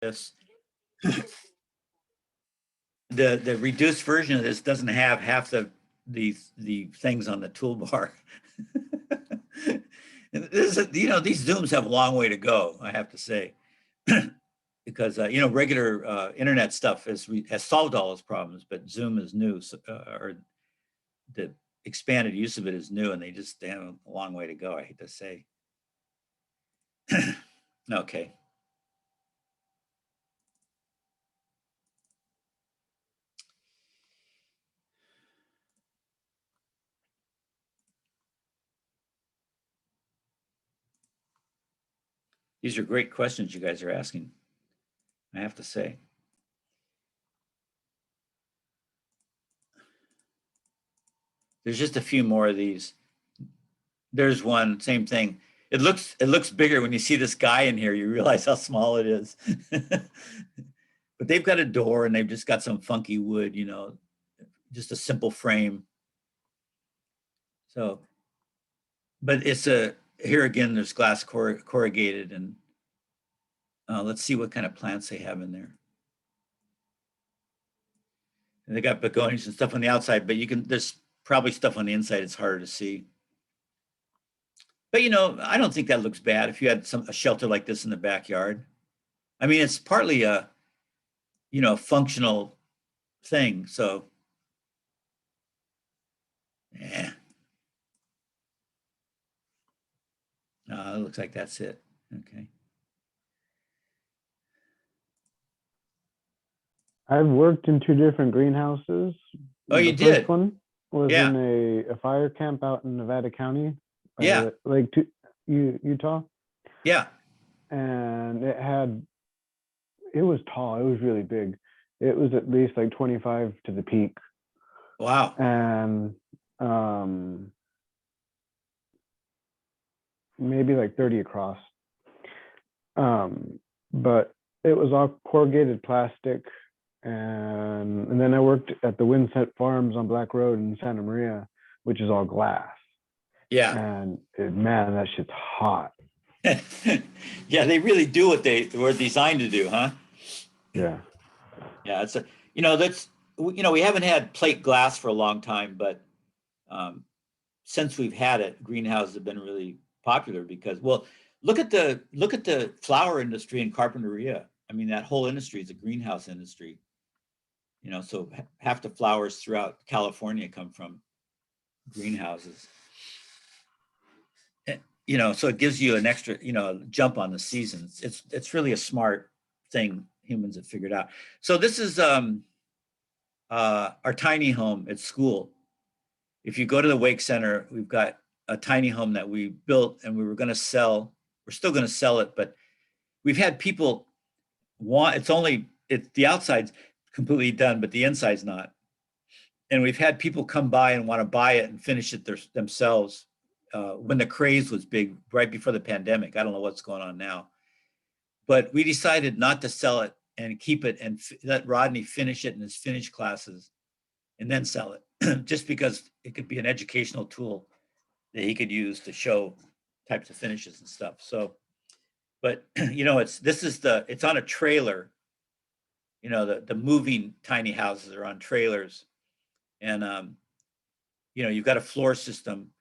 this. The reduced version of this doesn't have half the things on the toolbar. This is, these Zooms have a long way to go, I have to say, because regular internet stuff has solved all those problems, but Zoom is new, or the expanded use of it is new, and they have a long way to go, I hate to say. Okay. These are great questions you guys are asking, I have to say. There's just a few more of these. There's one, same thing. It looks bigger when you see this guy in here. You realize how small it is. But they've got a door and they've just got some funky wood, just a simple frame. So, but it's here again, there's glass corrugated, and let's see what kind of plants they have in there. And they got begonias and stuff on the outside, but there's probably stuff on the inside. It's harder to see. But I don't think that looks bad if you had a shelter like this in the backyard. I mean, it's partly a functional thing. So, yeah. It looks like that's it. Okay. I've worked in 2 different greenhouses. Oh, you did? The first one was Yeah. in a fire camp out in Nevada County. Yeah. Like Utah. Yeah. And it was tall. It was really big. It was at least like 25 to the peak. Wow. And maybe like 30 across. But it was all corrugated plastic. And then I worked at the Windset Farms on Black Road in Santa Maria, which is all glass. Yeah. And man, that shit's hot. Yeah, they really do what they were designed to do, huh? Yeah. Yeah, it's we haven't had plate glass for a long time, but since we've had it, greenhouses have been really popular because, well, look at the flower industry in Carpinteria. I mean, that whole industry is a greenhouse industry. So half the flowers throughout California come from greenhouses. So it gives you an extra, jump on the seasons. It's really a smart thing humans have figured out. So this is our tiny home at school. If you go to the Wake Center, we've got a tiny home that we built and we were going to sell. We're still going to sell it, but we've had people the outside's completely done, but the inside's not. And we've had people come by and want to buy it and finish it themselves. When the craze was big, right before the pandemic. I don't know what's going on now, but we decided not to sell it and keep it and let Rodney finish it in his finish classes and then sell it, just because it could be an educational tool that he could use to show types of finishes and stuff. So, but it's on a trailer. The moving tiny houses are on trailers, and you've got a floor system.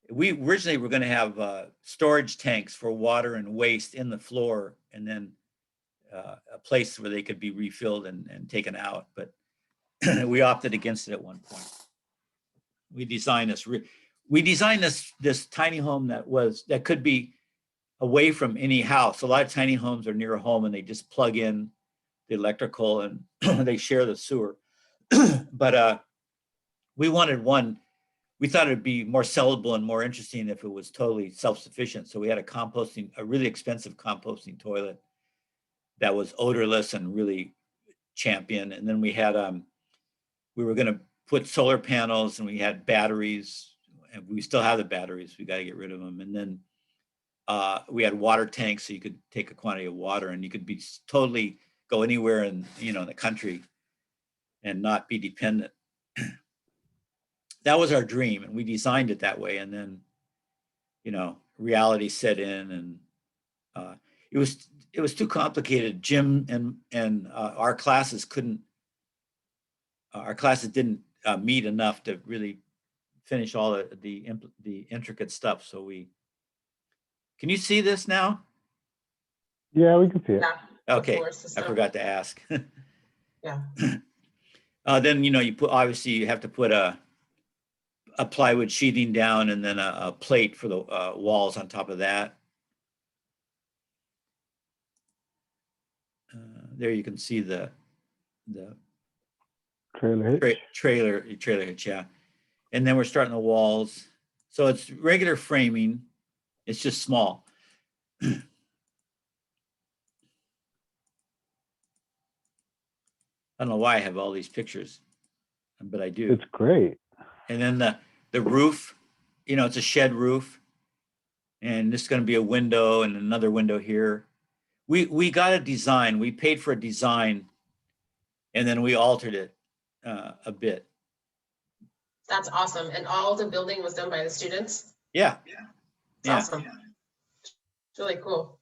We originally were going to have storage tanks for water and waste in the floor, and then a place where they could be refilled and taken out. But we opted against it at one point. We designed this tiny home that could be away from any house. A lot of tiny homes are near a home and they just plug in the electrical and they share the sewer. But we wanted one. We thought it'd be more sellable and more interesting if it was totally self-sufficient. So we had a really expensive composting toilet that was odorless and really champion. And then we were going to put solar panels, and we had batteries, and we still have the batteries. We got to get rid of them. And then we had water tanks, so you could take a quantity of water, and you could totally go anywhere in the country and not be dependent. That was our dream, and we designed it that way. And then, reality set in, and it was too complicated. Jim and our classes couldn't, our classes didn't meet enough to really finish all the intricate stuff. So can you see this now? Yeah, we can see it. Yeah. Okay, Floor I system. forgot to ask. Yeah. Then, obviously you have to put a plywood sheathing down and then a plate for the walls on top of that. There you can see the Trailer hitch. trailer hitch, yeah. And then we're starting the walls. So it's regular framing. It's just small. I don't know why I have all these pictures, but I do. It's great. And then the roof, it's a shed roof. And this is going to be a window and another window here. We got a design. We paid for a design, and then we altered it a bit. That's awesome. And all the building was done by the students? Yeah. It's awesome. It's really cool.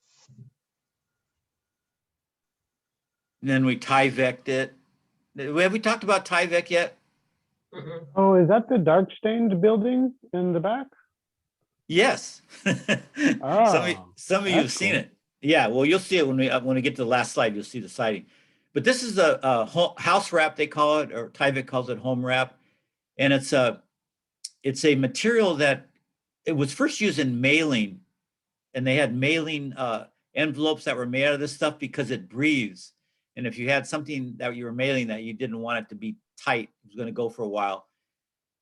And then we Tyvek'd it. Have we talked about Tyvek yet? Mm-mm. Oh, is that the dark stained building in the back? Yes. Oh, some of you have that's seen cool. it. Yeah, well, you'll see it when we get to the last slide. You'll see the siding. But this is a house wrap, they call it, or Tyvek calls it home wrap, and it's a material that it was first used in mailing, and they had mailing envelopes that were made out of this stuff because it breathes. And if you had something that you were mailing that you didn't want it to be tight, it was going to go for a while,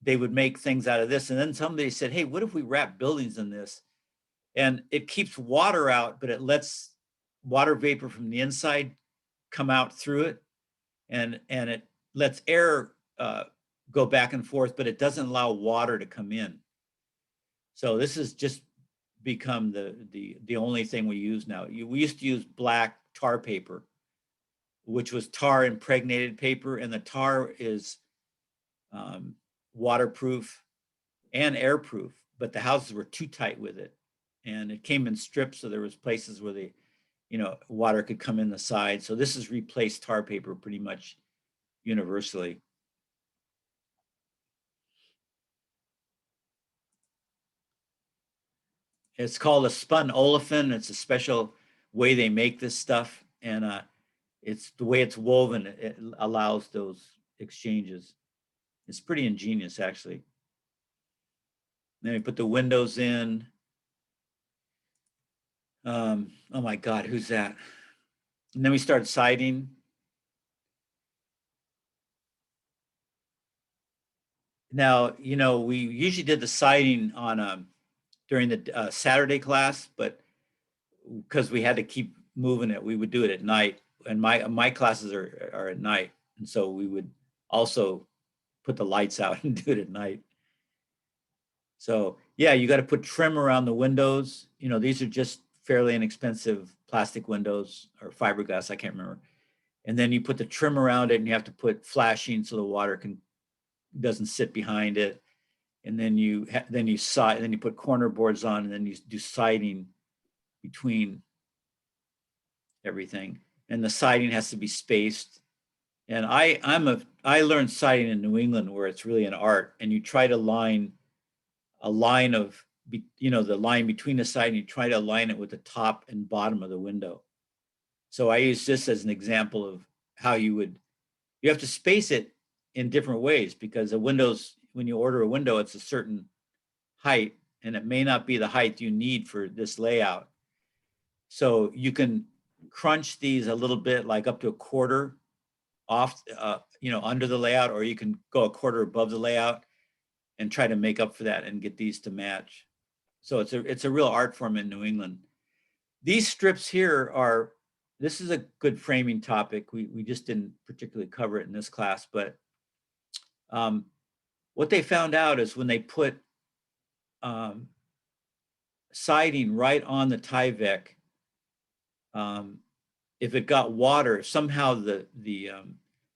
they would make things out of this. And then somebody said, hey, what if we wrap buildings in this? And it keeps water out, but it lets water vapor from the inside come out through it. And it lets air go back and forth, but it doesn't allow water to come in. So this has just become the only thing we use now. We used to use black tar paper, which was tar impregnated paper, and the tar is waterproof and airproof, but the houses were too tight with it. And it came in strips, so there was places where water could come in the side. So this has replaced tar paper pretty much universally. It's called a spun olefin. It's a special way they make this stuff, and it's the way it's woven. It allows those exchanges. It's pretty ingenious, actually. Then we put the windows in. Oh my God, who's that? And then we started siding. Now, we usually did the siding on during the Saturday class, but because we had to keep moving it, we would do it at night. And my classes are at night, and so we would also put the lights out and do it at night. So yeah, you got to put trim around the windows. These are just fairly inexpensive plastic windows or fiberglass, I can't remember. And then you put the trim around it, and you have to put flashing so the water doesn't sit behind it. And then you put corner boards on, and then you do siding between everything. And the siding has to be spaced. And I learned siding in New England, where it's really an art, and you try to line a line of, the line between the siding, you try to align it with the top and bottom of the window. So I use this as an example of how you have to space it in different ways, because the windows, when you order a window, it's a certain height, and it may not be the height you need for this layout. So you can crunch these a little bit, like up to a quarter off, under the layout, or you can go a quarter above the layout and try to make up for that and get these to match. So it's a real art form in New England. These strips here this is a good framing topic. We just didn't particularly cover it in this class, but what they found out is when they put siding right on the Tyvek, if it got water, somehow the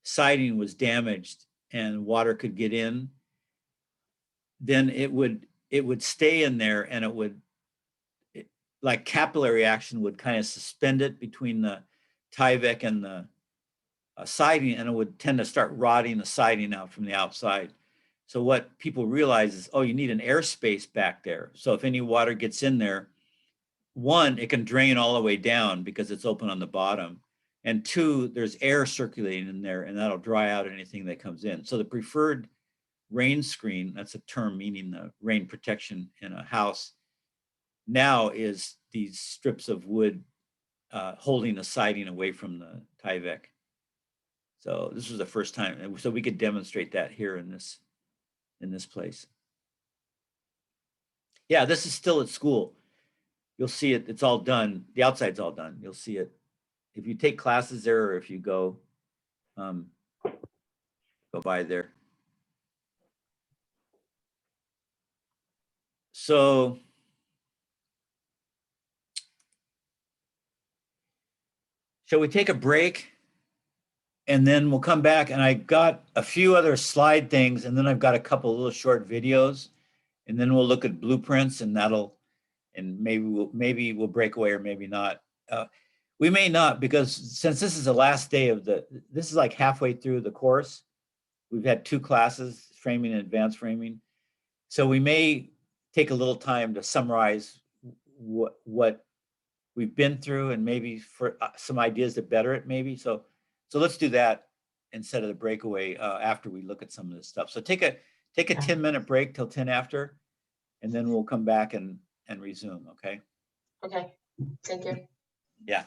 siding was damaged and water could get in, then it would stay in there, and like capillary action would kind of suspend it between the Tyvek and the siding, and it would tend to start rotting the siding out from the outside. So what people realize is, oh, you need an airspace back there. So if any water gets in there, one, it can drain all the way down because it's open on the bottom. And two, there's air circulating in there and that'll dry out anything that comes in. So the preferred rain screen, that's a term meaning the rain protection in a house, now is these strips of wood holding the siding away from the Tyvek. So this was the first time, so we could demonstrate that here in this place. Yeah, this is still at school. You'll see it. It's all done. The outside's all done. You'll see it if you take classes there, or if you go by there. So shall we take a break? And then we'll come back, and I got a few other slide things, and then I've got a couple of little short videos, and then we'll look at blueprints, and maybe we'll break away, or maybe not. We may not, because since this is the last day of this is like halfway through the course. We've had 2 classes, framing and advanced framing. So we may take a little time to summarize what we've been through, and maybe for some ideas to better it, maybe. So let's do that instead of the breakaway after we look at some of this stuff. So take a 10-minute break till 10 after, and then we'll come back and resume, okay? Okay, thank you. Yeah.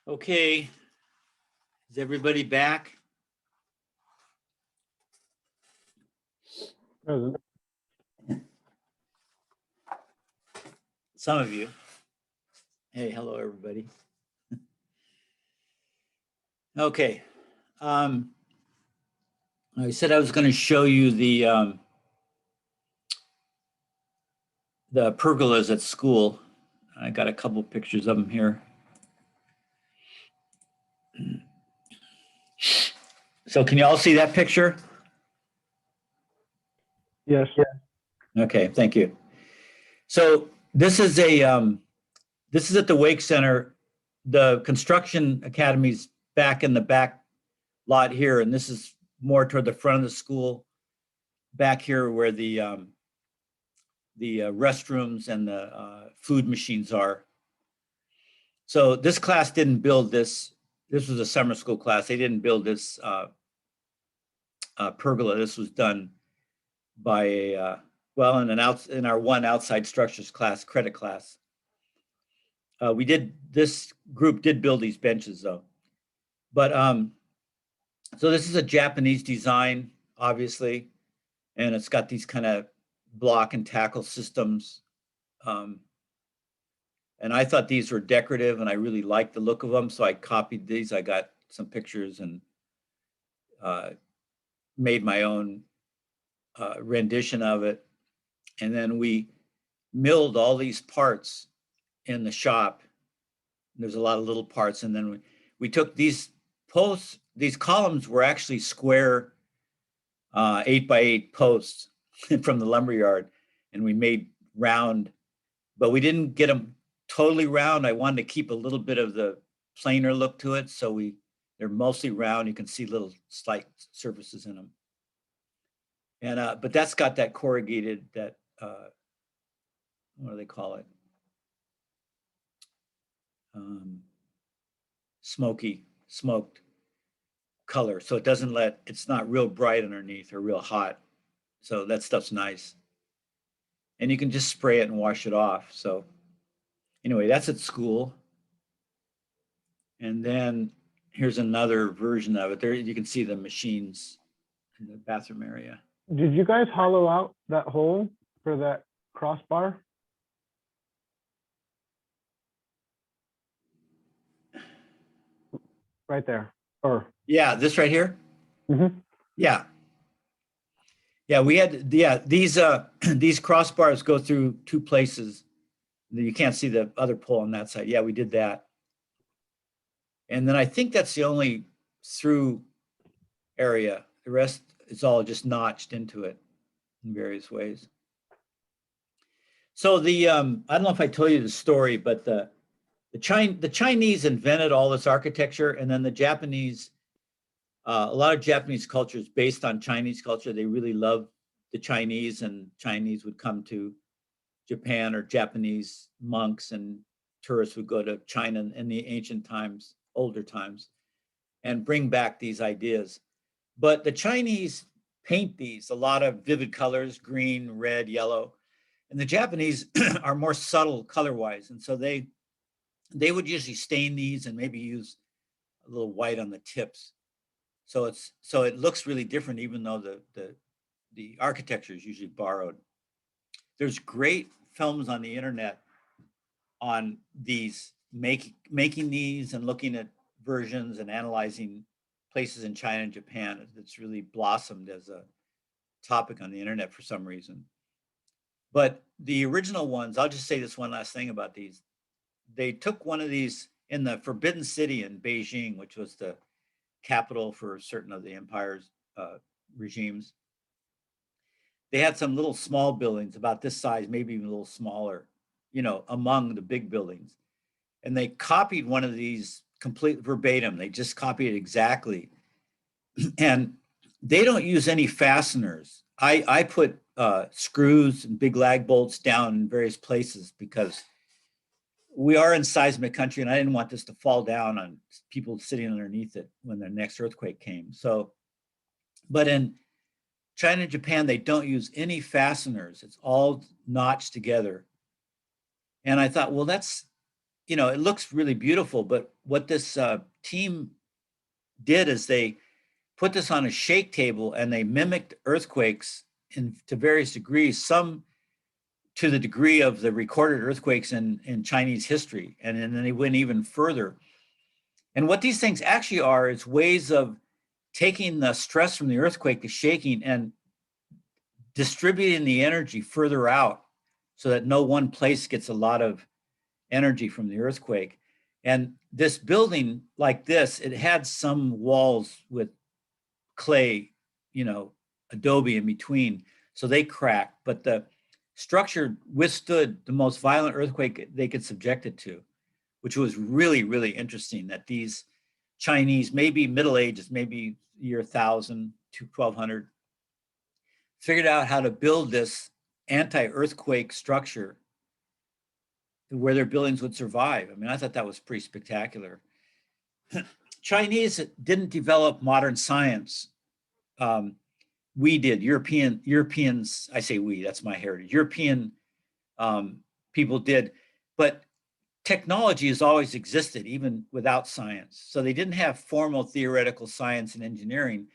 Okay, is everybody back? Present. Some of you. Hey, hello, everybody. Okay. I said I was going to show you the pergolas at school. I got a couple pictures of them here. So can you all see that picture? Yes. Okay, thank you. So this is this is at the Wake Center. The construction academy's back in the back lot here, and this is more toward the front of the school. Back here where the restrooms and the food machines are. So this class didn't build this. This was a summer school class. They didn't build this pergola. This was done by a well in our one outside structures class, credit class. This group did build these benches though. But so this is a Japanese design, obviously, and it's got these kind of block and tackle systems. And I thought these were decorative and I really liked the look of them. So I copied these. I got some pictures and made my own rendition of it. And then we milled all these parts in the shop. There's a lot of little parts. And then we took these posts, these columns were actually square 8x8 posts from the lumberyard. And we made round, but we didn't get them totally round. I wanted to keep a little bit of the planar look to it. So they're mostly round. You can see little slight surfaces in them. And, but that's got that corrugated, that, what do they call it? Smoked color. So it doesn't it's not real bright underneath or real hot. So that stuff's nice. And you can just spray it and wash it off. So anyway, that's at school. And then here's another version of it. There you can see the machines in the bathroom area. Did you guys hollow out that hole for that crossbar? Right there. Or Yeah, this right here. Mhm. Yeah. Yeah, we had these crossbars go through two places. You can't see the other pole on that side. Yeah, we did that. And then I think that's the only through area. The rest is all just notched into it in various ways. So I don't know if I told you the story, but the Chinese invented all this architecture, and then the Japanese, a lot of Japanese culture is based on Chinese culture. They really love the Chinese, and Chinese would come to Japan, or Japanese monks and tourists would go to China in the ancient times, older times, and bring back these ideas. But the Chinese paint these a lot of vivid colors, green, red, yellow, and the Japanese are more subtle color-wise, and so they would usually stain these and maybe use a little white on the tips. So it looks really different, even though the architecture is usually borrowed. There's great films on the internet on these, making these and looking at versions and analyzing places in China and Japan. It's really blossomed as a topic on the internet for some reason. But the original ones, I'll just say this one last thing about these. They took one of these in the Forbidden City in Beijing, which was the capital for certain of the empire's regimes. They had some little small buildings about this size, maybe even a little smaller, among the big buildings. And they copied one of these complete verbatim. They just copied it exactly. And they don't use any fasteners. I put screws and big lag bolts down in various places because we are in seismic country, and I didn't want this to fall down on people sitting underneath it when the next earthquake came. So, but in China and Japan, they don't use any fasteners. It's all notched together. And I thought, well, that's you know, it looks really beautiful, but what this team did is they put this on a shake table and they mimicked earthquakes to various degrees, some to the degree of the recorded earthquakes in Chinese history. And then they went even further. And what these things actually are is ways of taking the stress from the earthquake, the shaking, and distributing the energy further out so that no one place gets a lot of energy from the earthquake. And this building like this, it had some walls with clay, you know, adobe in between. So they cracked, but the structure withstood the most violent earthquake they could subject it to, which was really, really interesting that these Chinese, maybe Middle Ages, maybe year 1000 to 1200, figured out how to build this anti-earthquake structure where their buildings would survive. I mean, I thought that was pretty spectacular. Chinese didn't develop modern science. We did. Europeans, I say we, that's my heritage. European people did, but technology has always existed even without science. So they didn't have formal theoretical science and engineering,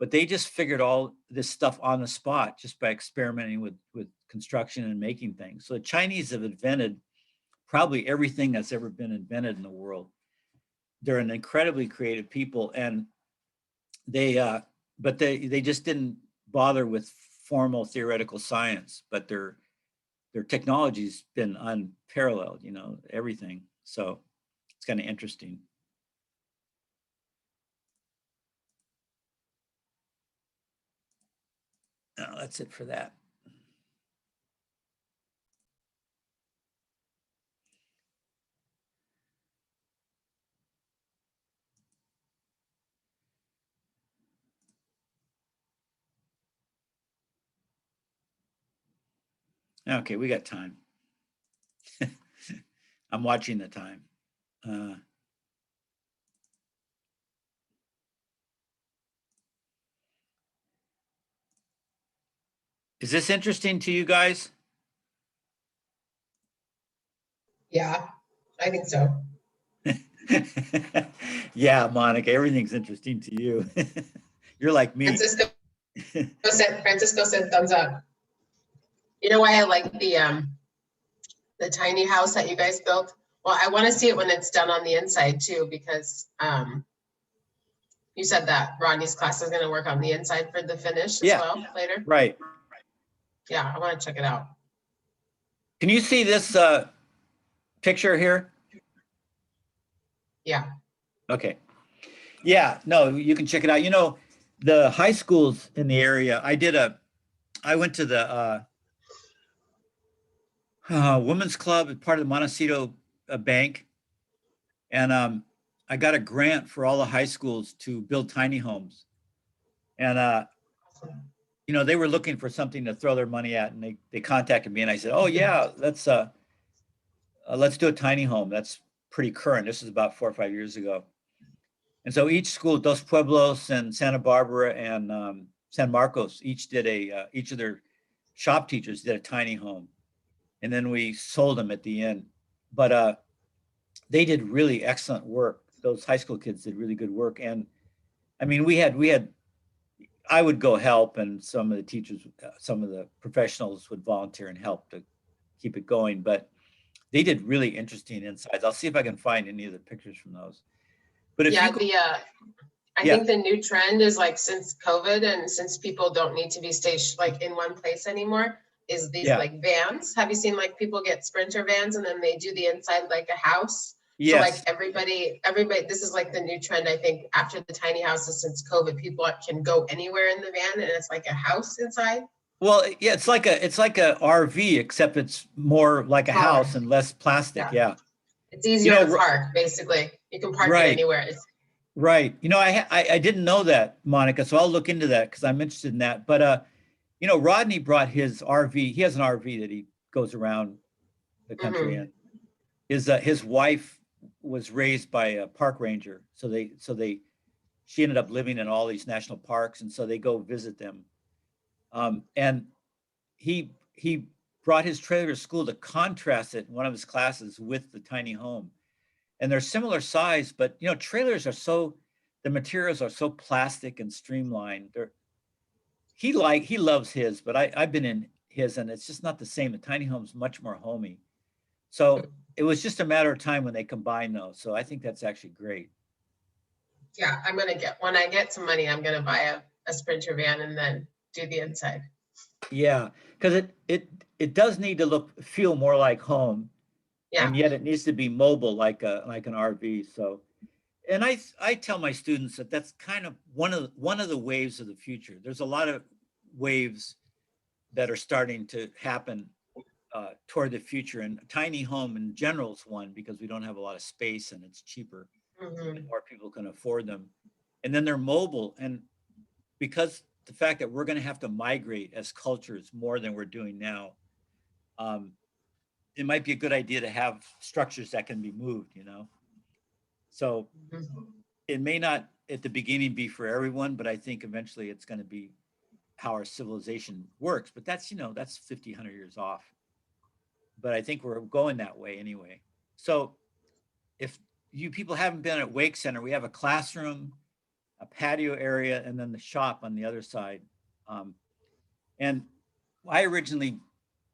but they just figured all this stuff on the spot just by experimenting with construction and making things. So the Chinese have invented probably everything that's ever been invented in the world. They're an incredibly creative people, and they just didn't bother with formal theoretical science, but their technology's been unparalleled, you know, everything. So it's kind of interesting. That's it for that. Okay, we got time. I'm watching the time. Is this interesting to you guys? Yeah, I think so. Yeah, Monica, everything's interesting to you. You're like me. Francisco said thumbs up. You know why I like the tiny house that you guys built? Well, I want to see it when it's done on the inside too, because you said that Rodney's class is going to work on the inside for the finish as well later. Right. Yeah, I want to check it out. Can you see this picture here? Yeah. Okay. Yeah, no, you can check it out. You know, the high schools in the area, I went to the women's club, part of the Montecito Bank. And I got a grant for all the high schools to build tiny homes. And, you know, they were looking for something to throw their money at, and they contacted me, and I said, oh yeah, let's do a tiny home. That's pretty current. This is about 4 or 5 years ago. And so each school, Dos Pueblos and Santa Barbara and San Marcos, each of their shop teachers did a tiny home. And then we sold them at the end. But they did really excellent work. Those high school kids did really good work. And I mean, I would go help, and some of the teachers, some of the professionals would volunteer and help to keep it going. But they did really interesting insides. I'll see if I can find any of the pictures from those. But if yeah, you I think the new trend is like since COVID and since people don't need to be stationed like in one place anymore, is these like vans. Have you seen like people get Sprinter vans and then they do the inside like a house? Yes. So like everybody, this is like the new trend, I think, after the tiny houses since COVID, people can go anywhere in the van and it's like a house inside. Well, yeah, it's like a RV, except it's more like a house and less plastic. Yeah. It's easier to park, basically. You can park it anywhere. Right. You know, I didn't know that, Monica, so I'll look into that because I'm interested in that. But you know, Rodney brought his RV. He has an RV that he goes around the country in. His wife was raised by a park ranger, so she ended up living in all these national parks, and so they go visit them. And he brought his trailer to school to contrast it in one of his classes with the tiny home. and they're similar size, but you know, trailers are so, the materials are so plastic and streamlined. He loves his, but I've been in his and it's just not the same. The tiny home's much more homey. So it was just a matter of time when they combine those. So I think that's actually great. Yeah, I'm gonna when I get some money, I'm gonna buy a Sprinter van and then do the inside. Yeah, because it does need to feel more like home, Yeah, and yet it needs to be mobile like an RV. So, and I tell my students that that's kind of one of the waves of the future. There's a lot of waves that are starting to happen toward the future, and a tiny home in general is one because we don't have a lot of space and it's cheaper and mhm, more people can afford them. And then they're mobile, and because the fact that we're going to have to migrate as cultures more than we're doing now, um, it might be a good idea to have structures that can be moved, you know? So mhm. it may not at the beginning be for everyone, but I think eventually it's going to be how our civilization works. But that's, you know, that's 50, 100 years off. But I think we're going that way anyway. So if you people haven't been at Wake Center, we have a classroom, a patio area, and then the shop on the other side. Um, and I originally,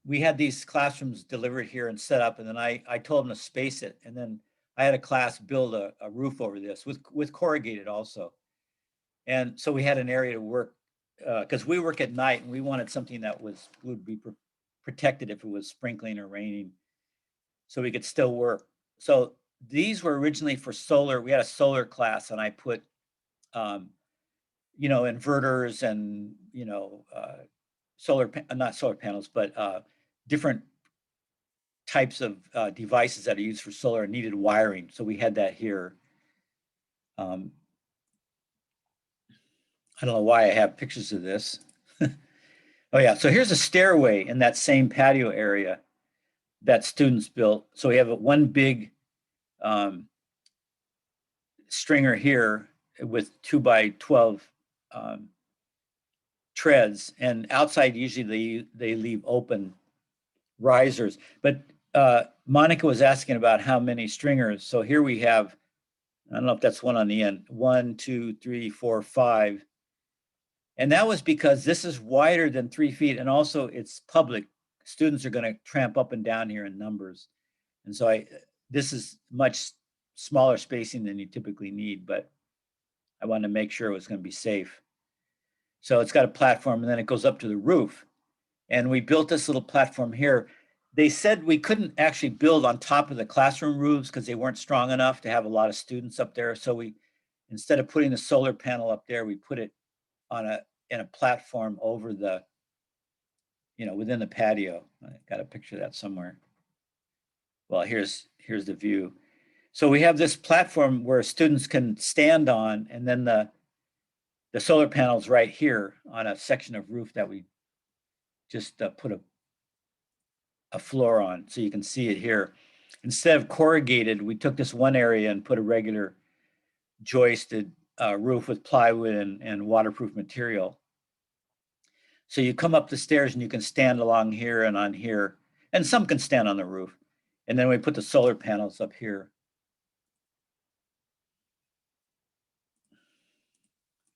we had these classrooms delivered here and set up, and then I told them to space it. And then I had a class build a roof over this with corrugated also. And so we had an area to work because we work at night and we wanted something that would be protected if it was sprinkling or raining so we could still work. So these were originally for solar. We had a solar class and I put, um, you know, inverters and, you know, not solar panels, but different types of devices that are used for solar and needed wiring. So we had that here. Um, I don't know why I have pictures of this. Oh yeah, so here's a stairway in that same patio area that students built. So we have one big um, stringer here with 2x12 um, treads, and outside usually they leave open risers. But Monica was asking about how many stringers. So here we have, I don't know if that's one on the end, 1, 2, 3, 4, 5. And that was because this is wider than 3 feet, and also it's public. Students are going to tramp up and down here in numbers. And so this is much smaller spacing than you typically need, but I wanted to make sure it was going to be safe. So it's got a platform and then it goes up to the roof. And we built this little platform here. They said we couldn't actually build on top of the classroom roofs because they weren't strong enough to have a lot of students up there. So we, instead of putting the solar panel up there, we put it in a platform over the, you know, within the patio. I got a picture of that somewhere. Well, here's the view. So we have this platform where students can stand on, and then the solar panels right here on a section of roof that we just put a floor on, so you can see it here. Instead of corrugated, we took this one area and put a regular joisted roof with plywood and waterproof material. So you come up the stairs and you can stand along here and on here, and some can stand on the roof. And then we put the solar panels up here.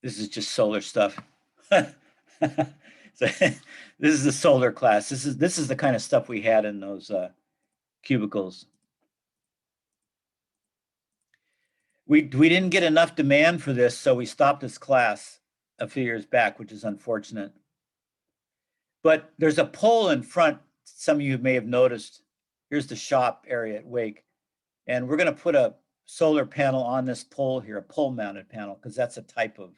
This is just solar stuff. So, this is the solar class. This is the kind of stuff we had in those cubicles. We didn't get enough demand for this, so we stopped this class a few years back, which is unfortunate. But there's a pole in front. Some of you may have noticed. Here's the shop area at Wake, and we're going to put a solar panel on this pole here, a pole-mounted panel, because that's a type of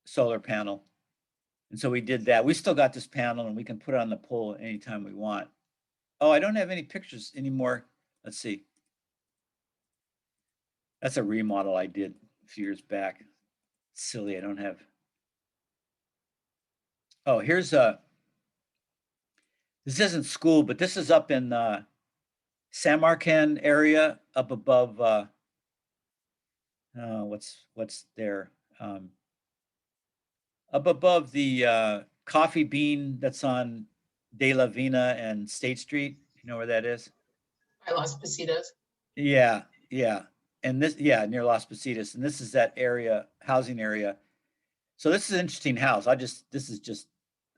solar panel. And so we did that. We still got this panel and we can put it on the pole anytime we want. Oh, I don't have any pictures anymore. Let's see. That's a remodel I did a few years back. Silly, I don't have. Oh, here's this isn't school, but this is up in Samarkand area up above, what's there? Up above the Coffee Bean that's on De La Vina and State Street. You know where that is? I lost Positas. Yeah, yeah. And this, yeah, near Las Positas. And this is that area, housing area. So this is an interesting house. This is just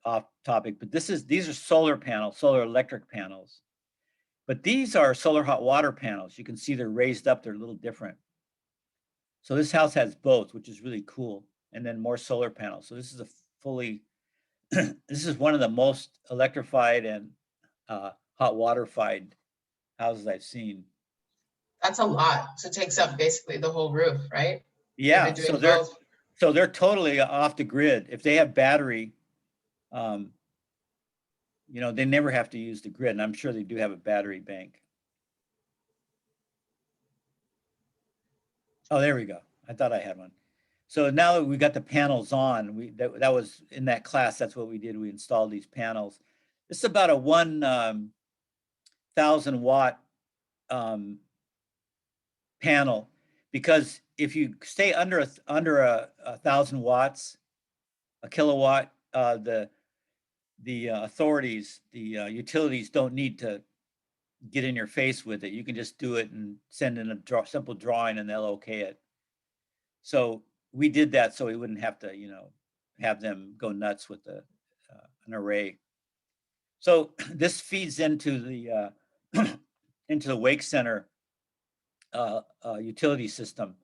off topic, but these are solar panels, solar electric panels. But these are solar hot water panels. You can see they're raised up, they're a little different. So this house has both, which is really cool. And then more solar panels. So this is a fully, this is one of the most electrified and hot water fired houses I've seen. That's a lot. So it takes up basically the whole roof, right? If you're Yeah, doing both. so they're totally off the grid. If they have battery, um, you know, they never have to use the grid. And I'm sure they do have a battery bank. Oh, there we go. I thought I had one. So now that we got the panels on, that was in that class. That's what we did. We installed these panels. This is about a 1,000 watt um, panel, because if you stay under a 1,000 watts, a kilowatt, the authorities, the utilities don't need to get in your face with it. You can just do it and send in a simple drawing, and they'll okay it. So we did that so we wouldn't have to, you know, have them go nuts with an array. So this feeds into the into the Wake Center utility system.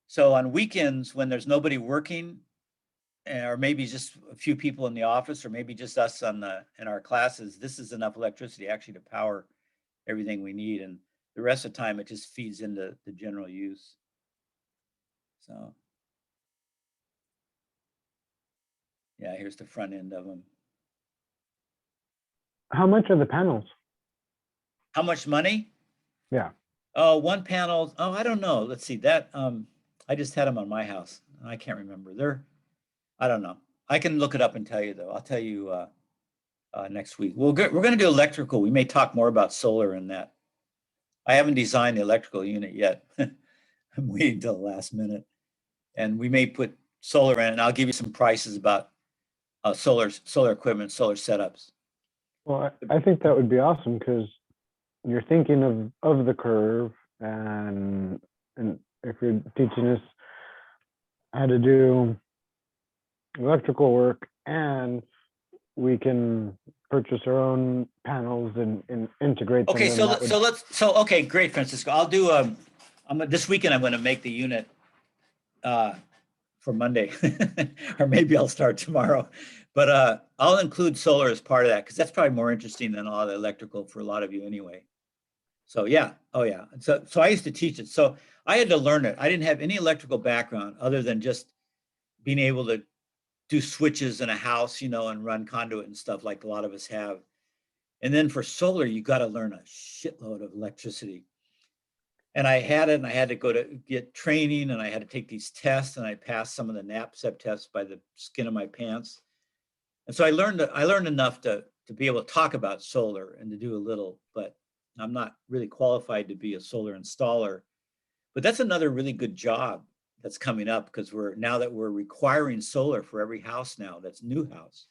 So on weekends when there's nobody working, or maybe just a few people in the office, or maybe just us in our classes, this is enough electricity actually to power everything we need, and the rest of the time it just feeds into the general use. So yeah, here's the front end of them. How much are the panels? How much money? Yeah. Oh, one panel. Oh, I don't know. Let's see that. I just had them on my house. I can't remember. I don't know. I can look it up and tell you though. I'll tell you next week. We're going to do electrical. We may talk more about solar in that. I haven't designed the electrical unit yet. I'm waiting till the last minute, and we may put solar in, and I'll give you some prices about solar equipment, solar setups. Well, I think that would be awesome because you're thinking of the curve, and if you're teaching us how to do electrical work, and we can purchase our own panels and integrate them. Okay, then so that would, okay, great, Francisco. I'll do this weekend. I'm going to make the unit for Monday, or maybe I'll start tomorrow. But I'll include solar as part of that because that's probably more interesting than all the electrical for a lot of you anyway. So yeah, oh yeah. So I used to teach it. So I had to learn it. I didn't have any electrical background other than just being able to do switches in a house, you know, and run conduit and stuff like a lot of us have. And then for solar, you got to learn a shitload of electricity. And I had it, and I had to go to get training, and I had to take these tests, and I passed some of the NAPCEP tests by the skin of my pants. And so I learned enough to be able to talk about solar and to do a little, but I'm not really qualified to be a solar installer. But that's another really good job that's coming up because now that we're requiring solar for every house now, that's new house,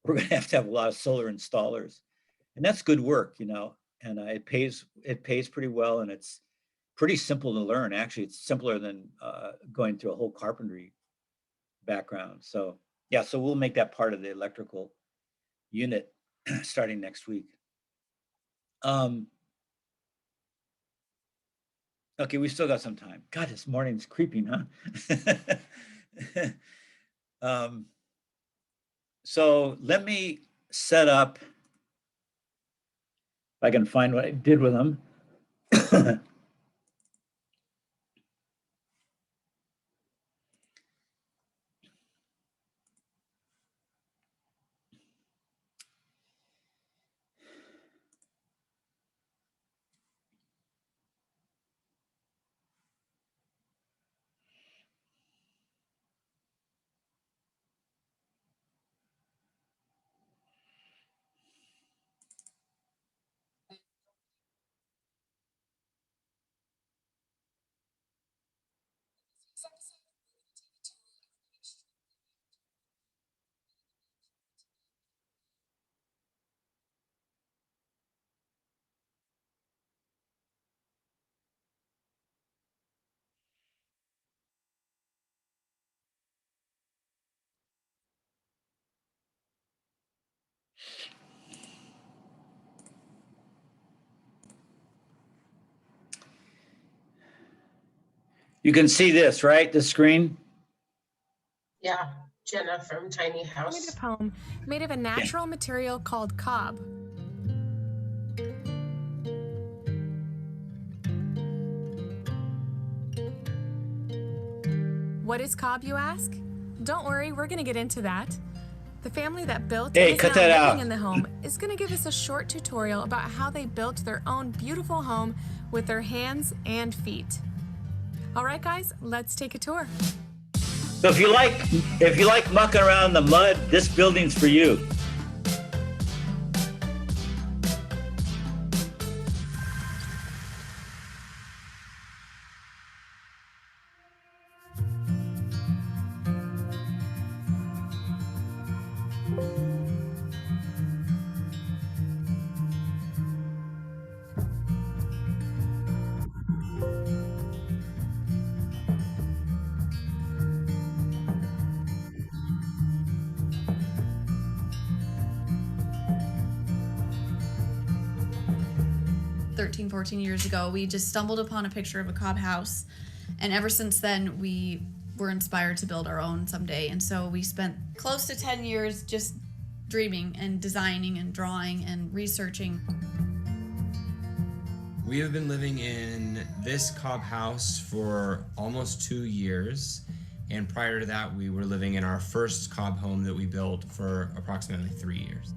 we're going to have a lot of solar installers, and that's good work, you know. And it pays pretty well, and it's pretty simple to learn. Actually, it's simpler than going through a whole carpentry background. So yeah, so we'll make that part of the electrical unit starting next week. Okay, we still got some time. God, this morning's creeping, huh? So let me set up, if I can find what I did with them. You can see this, right? The screen? Yeah, Jenna from Tiny House. Primitive home made of a natural material called cob. What is cob, you ask? Don't worry, we're gonna get into that. The family that built Hey, and is cut now that living out. in the home is gonna give us a short tutorial about how they built their own beautiful home with their hands and feet. All right, guys, let's take a tour. So if you like mucking around in the mud, this building's for you. Thirteen, 14 years ago, we just stumbled upon a picture of a cob house, and ever since then we were inspired to build our own someday. And so we spent close to 10 years just dreaming and designing and drawing and researching. We have been living in this cob house for almost 2 years, and prior to that we were living in our first cob home that we built for approximately 3 years.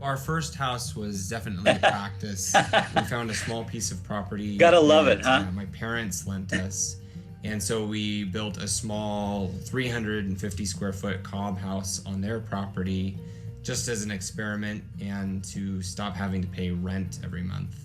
Our first house was definitely a practice. We found a small piece of property. Gotta love it, that, huh? My parents lent us. And so we built a small 350 square foot cob house on their property just as an experiment and to stop having to pay rent every month.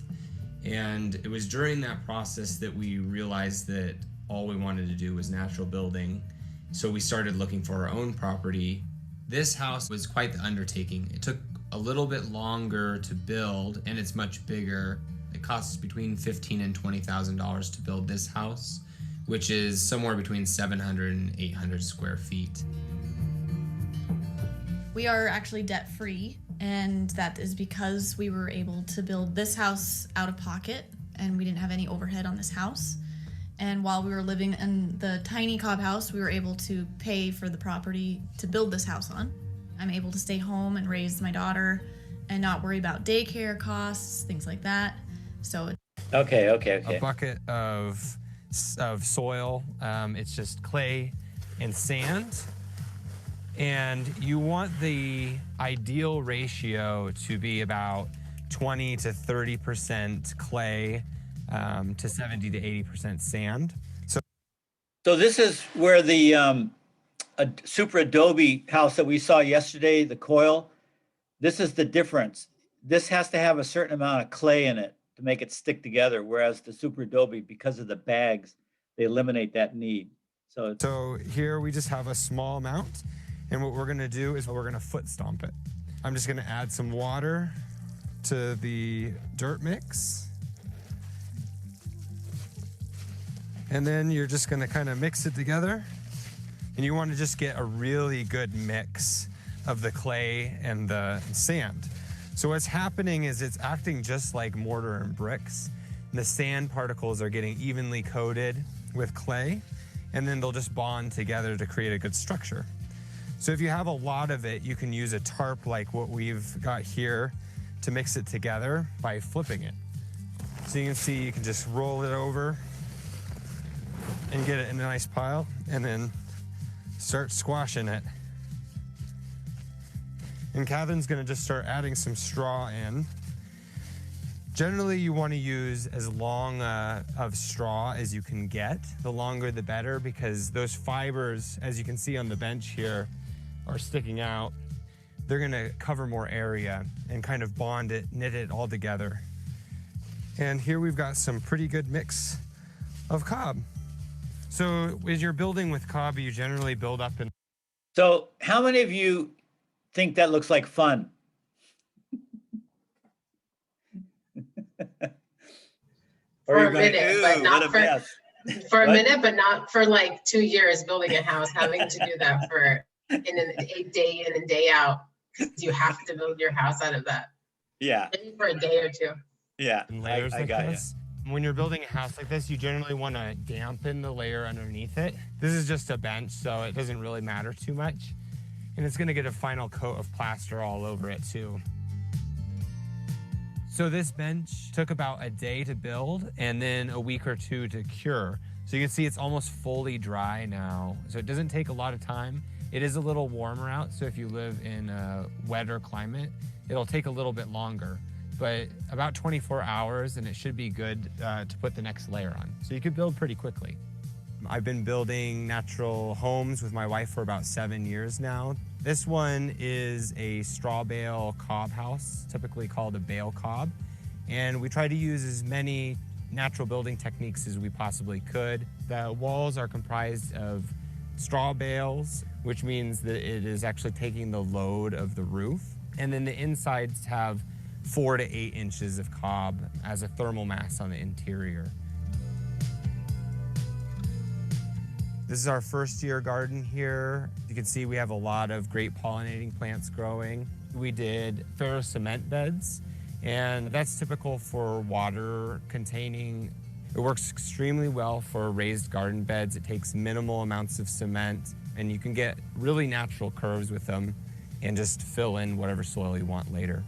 And it was during that process that we realized that all we wanted to do was natural building. So we started looking for our own property. This house was quite the undertaking. It took a little bit longer to build, and it's much bigger. It costs between $15,000 and $20,000 to build this house, which is somewhere between 700 and 800 square feet. We are actually debt-free, and that is because we were able to build this house out of pocket, and we didn't have any overhead on this house. And while we were living in the tiny cob house, we were able to pay for the property to build this house on. I'm able to stay home and raise my daughter and not worry about daycare costs, things like that. So Okay. A bucket of soil. It's just clay and sand. And you want the ideal ratio to be about 20 to 30% clay to 70 to 80% sand. So this is where the super adobe house that we saw yesterday, the coil, this is the difference. This has to have a certain amount of clay in it to make it stick together, whereas the super adobe, because of the bags, they eliminate that need. So here we just have a small amount, and what we're gonna do is we're gonna foot stomp it. I'm just gonna add some water to the dirt mix. And then you're just gonna kind of mix it together. And you want to just get a really good mix of the clay and the sand. So what's happening is it's acting just like mortar and bricks. And the sand particles are getting evenly coated with clay, and then they'll just bond together to create a good structure. So if you have a lot of it, you can use a tarp like what we've got here to mix it together by flipping it. So you can see you can just roll it over and get it in a nice pile, and then start squashing it. And Catherine's gonna just start adding some straw in. Generally, you wanna use as long of straw as you can get. The longer the better, because those fibers, as you can see on the bench here, are sticking out. They're gonna cover more area and kind of bond it, knit it all together. And here we've got some pretty good mix of cob. So as you're building with cob, you generally build up in. So how many of you think that looks like fun? For you're a going, minute, "Ooh, but what not a for mess." for a What? minute, but not for like 2 years building a house, having to do that for a day in and day out. You have to build your house out of that. Yeah, Maybe for a day or two. yeah, In layers I like got you. this. When you're building a house like this, you generally want to dampen the layer underneath it. This is just a bench, so it doesn't really matter too much. And it's going to get a final coat of plaster all over it too. So this bench took about a day to build and then a week or two to cure. So you can see it's almost fully dry now. So it doesn't take a lot of time. It is a little warmer out, so if you live in a wetter climate, it'll take a little bit longer. But about 24 hours and it should be good to put the next layer on. So you could build pretty quickly. I've been building natural homes with my wife for about 7 years now. This one is a straw bale cob house, typically called a bale cob. And we try to use as many natural building techniques as we possibly could. The walls are comprised of straw bales, which means that it is actually taking the load of the roof. And then the insides have 4 to 8 inches of cob as a thermal mass on the interior. This is our first year garden here. You can see we have a lot of great pollinating plants growing. We did ferro cement beds, and that's typical for water containing. It works extremely well for raised garden beds. It takes minimal amounts of cement, and you can get really natural curves with them and just fill in whatever soil you want later.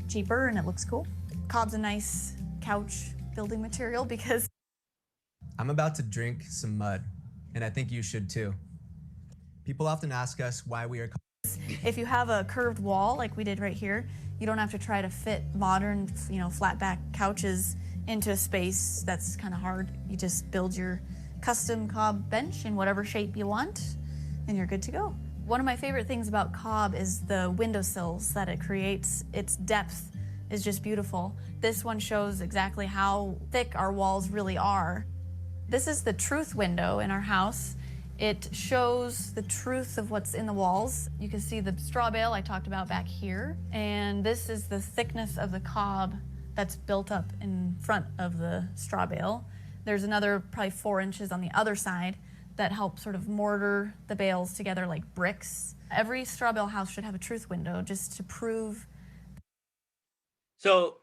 Cheaper and it looks cool. Cob's a nice couch building material because I'm about to drink some mud, and I think you should too. People often ask us why we are. if you have a curved wall like we did right here, you don't have to try to fit modern, flat back couches into a space that's kind of hard. You just build your custom cob bench in whatever shape you want, and you're good to go. One of my favorite things about cob is the windowsills that it creates. Its depth is just beautiful. This one shows exactly how thick our walls really are. This is the truth window in our house. It shows the truth of what's in the walls. You can see the straw bale I talked about back here, and this is the thickness of the cob that's built up in front of the straw bale. There's another probably 4 inches on the other side that help sort of mortar the bales together like bricks. Every straw bale house should have a truth window just to prove. So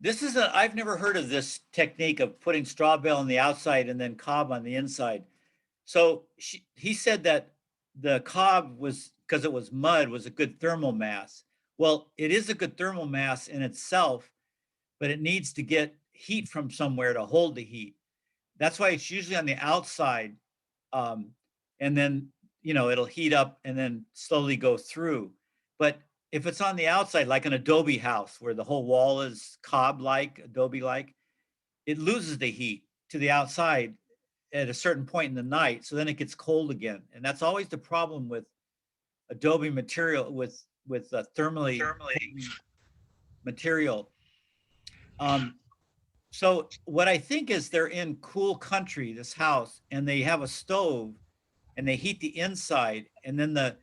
this is I've never heard of this technique of putting straw bale on the outside and then cob on the inside. So he said that the cob was, because it was mud, was a good thermal mass. Well, it is a good thermal mass in itself, but it needs to get heat from somewhere to hold the heat. That's why it's usually on the outside. And then, it'll heat up and then slowly go through. But if it's on the outside, like an adobe house where the whole wall is cob-like, adobe-like, it loses the heat to the outside at a certain point in the night. So then it gets cold again. And that's always the problem with adobe material, with thermally material. So what I think is they're in cool country, this house, and they have a stove and they heat the inside, and then the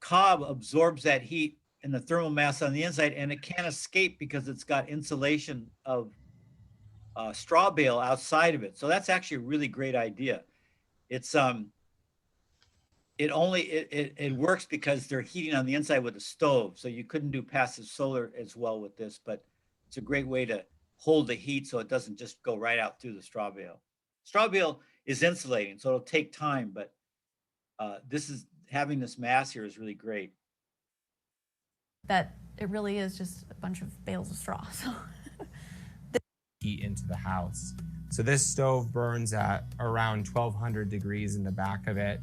cob absorbs that heat and the thermal mass on the inside, and it can't escape because it's got insulation of straw bale outside of it. So that's actually a really great idea. It's it works because they're heating on the inside with a stove. So you couldn't do passive solar as well with this, but it's a great way to hold the heat so it doesn't just go right out through the straw bale. Straw bale is insulating, so it'll take time, but having this mass here is really great. That it really is just a bunch of bales of straw. So heat into the house. So this stove burns at around 1200 degrees in the back of it,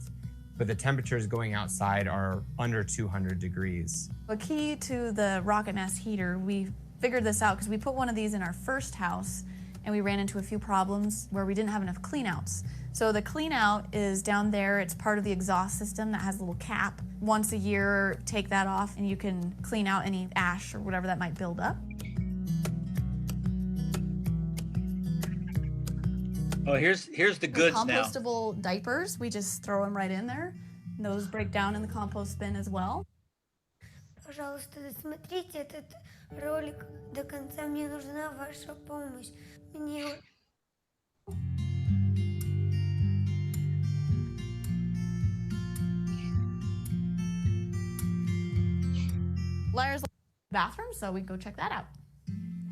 but the temperatures going outside are under 200 degrees. a key to the rocket mass heater, we figured this out because we put one of these in our first house and we ran into a few problems where we didn't have enough cleanouts. So the cleanout is down there. It's part of the exhaust system that has a little cap. Once a year, take that off and you can clean out any ash or whatever that might build up. Oh, here's the goods now. Compostable diapers, we just throw them right in there. And those break down in the compost bin as well. Пожалуйста, досмотрите этот ролик до конца. Мне нужна ваша помощь. Мне Lyra's bathroom, so we go check that out.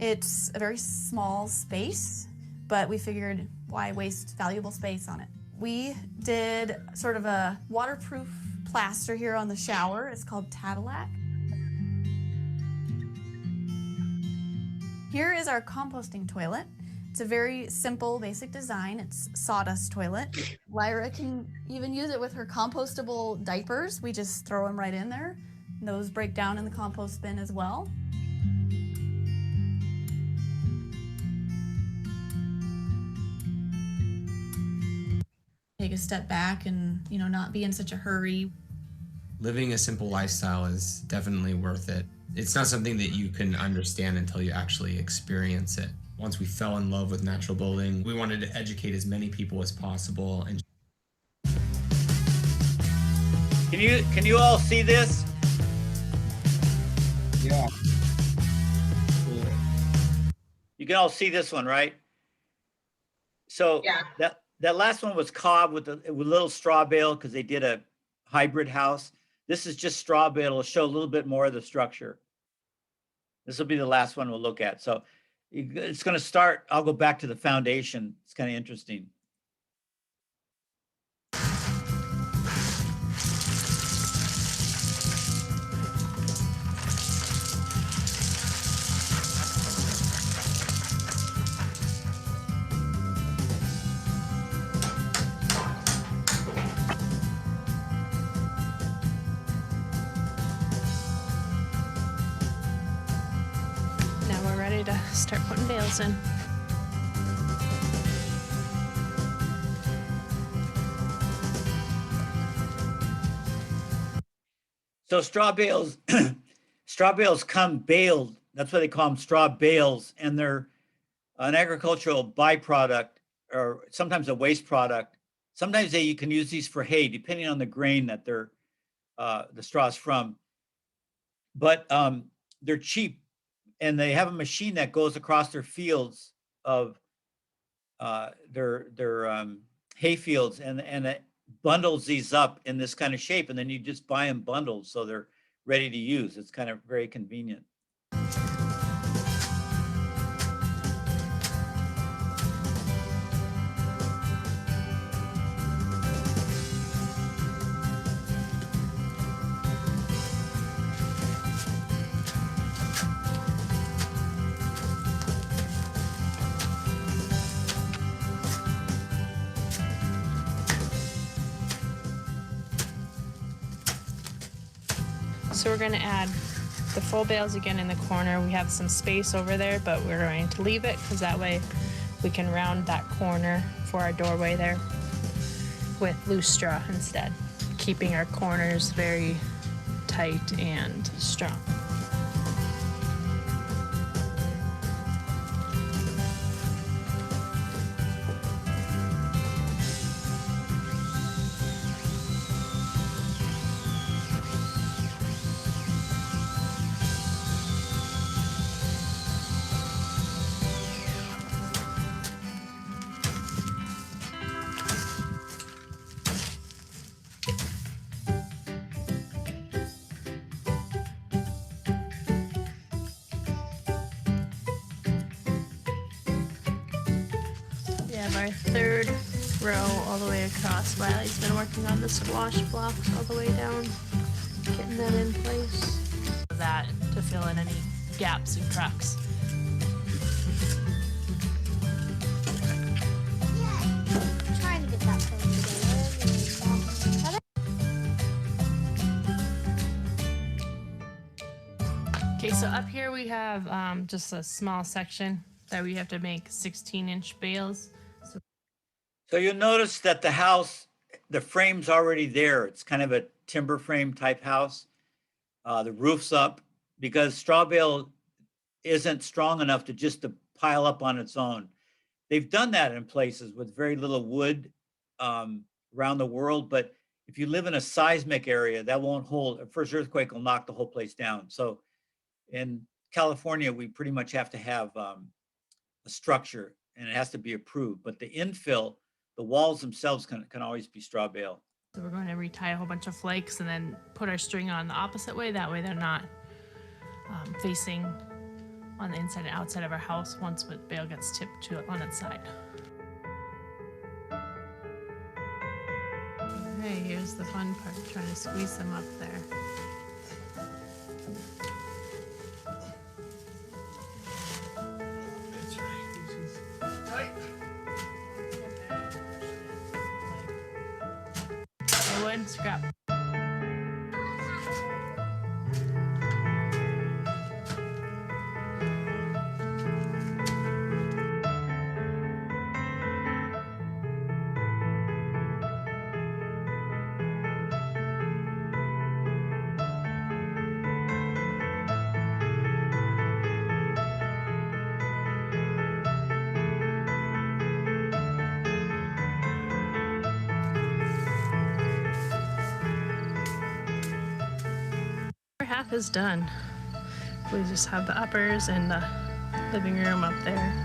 It's a very small space, but we figured why waste valuable space on it. We did sort of a waterproof plaster here on the shower. It's called Tadillac. Here is our composting toilet. It's a very simple, basic design. It's sawdust toilet. Lyra can even use it with her compostable diapers. We just throw them right in there. Those break down in the compost bin as well. Take a step back and, not be in such a hurry. Living a simple lifestyle is definitely worth it. It's not something that you can understand until you actually experience it. Once we fell in love with natural building, we wanted to educate as many people as possible. And Can you all see this? Yeah. You can all see this one, right? So Yeah. that last one was cob with a little straw bale because they did a hybrid house. This is just straw bale. It'll show a little bit more of the structure. This will be the last one we'll look at. So it's going to start. I'll go back to the foundation. It's kind of interesting. Now we're ready to start putting bales in. So straw bales, straw bales come baled. That's why they call them straw bales, and they're an agricultural byproduct, or sometimes a waste product. Sometimes you can use these for hay, depending on the grain that they're the straw's from. But they're cheap, and they have a machine that goes across their fields of their hay fields, and it bundles these up in this kind of shape, and then you just buy them bundled so they're ready to use. It's kind of very convenient. So we're going to add the full bales again in the corner. We have some space over there, but we're going to leave it because that way we can round that corner for our doorway there with loose straw instead, keeping our corners very tight and strong. We have our third row all the way across. Riley's been working on the squash blocks all the way down, getting that in place. That to fill in any gaps and cracks. Trying to get that together. Okay, so up here we have just a small section that we have to make 16-inch bales. So you'll notice that the house, the frame's already there. It's kind of a timber frame type house. The roof's up because straw bale isn't strong enough to pile up on its own. They've done that in places with very little wood around the world, but if you live in a seismic area, that won't hold. A first earthquake will knock the whole place down. So in California, we pretty much have to have a structure, and it has to be approved. But the infill, the walls themselves can always be straw bale. So we're going to retie a whole bunch of flakes and then put our string on the opposite way. That way they're not facing on the inside and outside of our house once the bale gets tipped to on its side. Okay, here's the fun part, trying to squeeze them up there. Wood scrap. Half is done. We just have the uppers and the living room up there.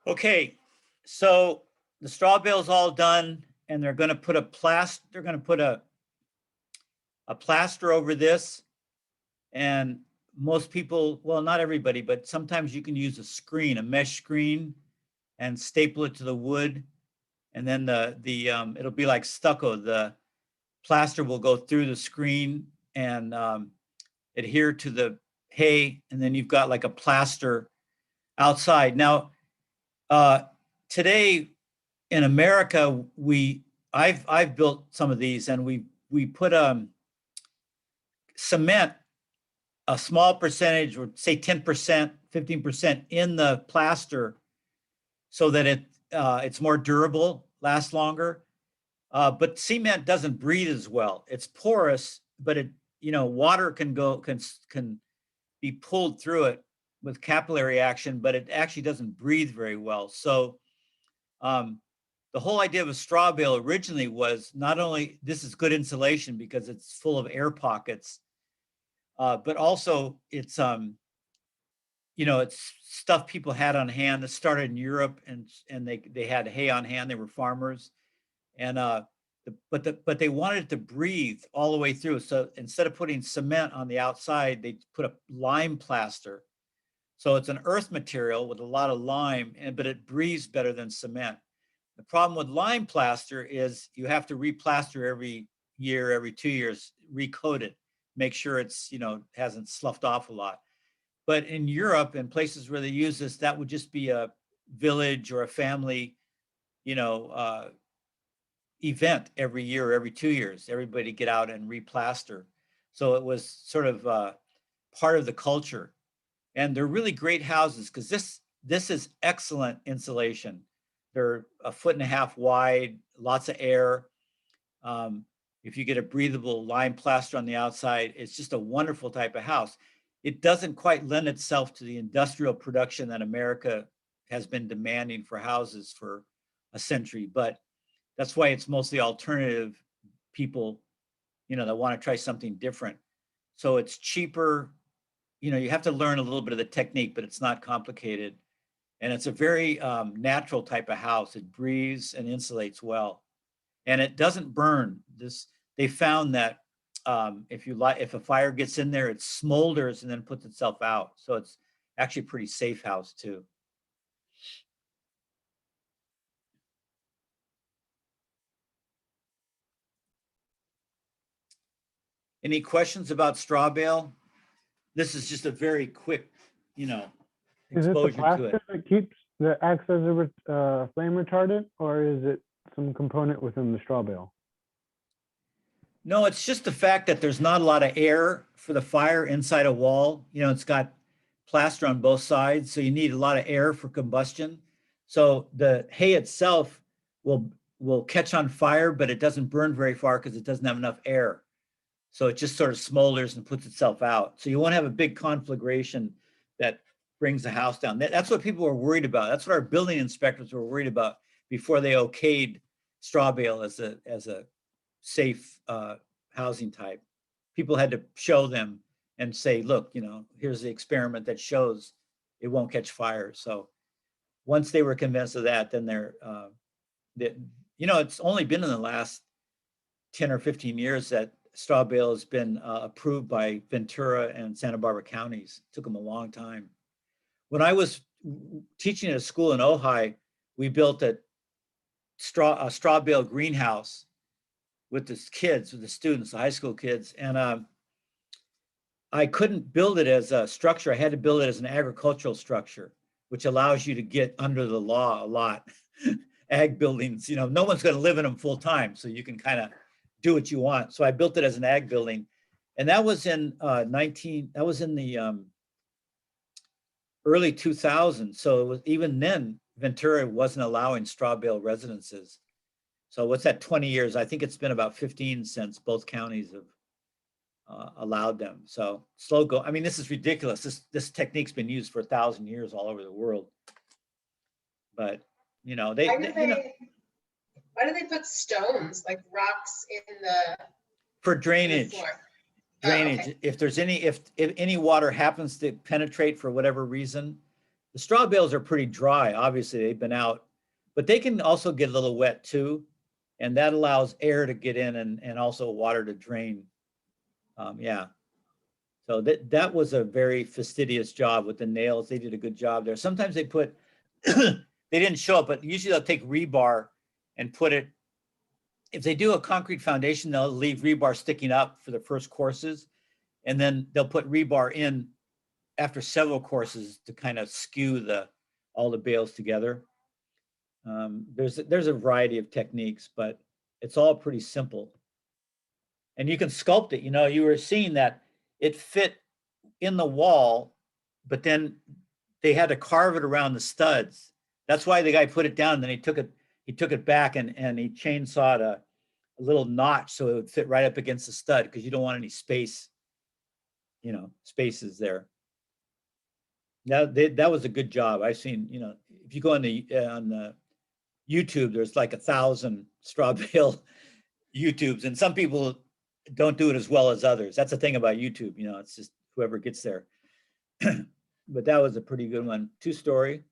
Okay, so the straw bale's all done, and they're going to put a plaster over this. And most people, well, not everybody, but sometimes you can use a screen, a mesh screen, and staple it to the wood, and then it'll be like stucco. The plaster will go through the screen and adhere to the hay, and then you've got like a plaster outside. Now, today in America, I've built some of these, and we put cement, a small percentage, or say 10%, 15% in the plaster, so that it's more durable, lasts longer. But cement doesn't breathe as well. It's porous, but water can be pulled through it with capillary action, but it actually doesn't breathe very well. So the whole idea of a straw bale originally was not only this is good insulation because it's full of air pockets, but also it's it's stuff people had on hand that started in Europe, and they had hay on hand. They were farmers, and but they wanted it to breathe all the way through. So instead of putting cement on the outside, they put a lime plaster. So it's an earth material with a lot of lime, but it breathes better than cement. The problem with lime plaster is you have to replaster every year, every 2 years, recoat it, make sure it's hasn't sloughed off a lot. But in Europe and places where they use this, that would just be a village or a family, event every year, every 2 years. Everybody get out and replaster. So it was sort of part of the culture. And they're really great houses because this is excellent insulation. They're 1.5 feet wide, lots of air. If you get a breathable lime plaster on the outside, it's just a wonderful type of house. It doesn't quite lend itself to the industrial production that America has been demanding for houses for a century, but that's why it's mostly alternative people, that want to try something different. So it's cheaper. You have to learn a little bit of the technique, but it's not complicated. And it's a very natural type of house. It breathes and insulates well, and it doesn't burn. They found that if a fire gets in there, it smolders and then puts itself out. So it's actually a pretty safe house too. Any questions about straw bale? This is just a very quick, Is it the exposure to plaster it. that acts as a flame retardant, or is it some component within the straw bale? No, it's just the fact that there's not a lot of air for the fire inside a wall. It's got plaster on both sides, so you need a lot of air for combustion. So the hay itself will will catch on fire, but it doesn't burn very far because it doesn't have enough air. So it just sort of smolders and puts itself out. So you won't have a big conflagration that brings the house down. That's what people were worried about. That's what our building inspectors were worried about before they okayed straw bale as a safe housing type. People had to show them and say, look, here's the experiment that shows it won't catch fire. So once they were convinced of that, then it's only been in the last 10 or 15 years that straw bale has been approved by Ventura and Santa Barbara counties. It took them a long time. When I was teaching at a school in Ojai, we built a straw bale greenhouse with the students, the high school kids. And I couldn't build it as a structure. I had to build it as an agricultural structure, which allows you to get under the law a lot. Ag buildings, no one's going to live in them full time. So you can kind of do what you want. So I built it as an ag building. And that was in the early 2000s. So it was, even then, Ventura wasn't allowing straw bale residences. So what's that, 20 years? I think it's been about 15 since both counties have allowed them. So slow go. I mean, this is ridiculous. This technique's been used for 1,000 years all over the world. But why do they put stones, like rocks, in the for drainage? In the drainage. Okay. If there's if any water happens to penetrate for whatever reason, the straw bales are pretty dry. Obviously, they've been out, but they can also get a little wet too, and that allows air to get in and also water to drain. Yeah. So that was a very fastidious job with the nails. They did a good job there. Sometimes they put they didn't show it, but usually they'll take rebar and put it. If they do a concrete foundation, they'll leave rebar sticking up for the first courses, and then they'll put rebar in after several courses to kind of skew all the bales together. There's a variety of techniques, but it's all pretty simple. And you can sculpt it. You were seeing that it fit in the wall, but then they had to carve it around the studs. That's why the guy put it down. Then he took it back and he chainsawed a little notch so it would fit right up against the stud, because you don't want any spaces there. Now that was a good job. I've seen, if you go on the YouTube, there's like 1,000 straw bale YouTubes, and some people don't do it as well as others. That's the thing about YouTube, it's just whoever gets there. But that was a pretty good one, 2-story.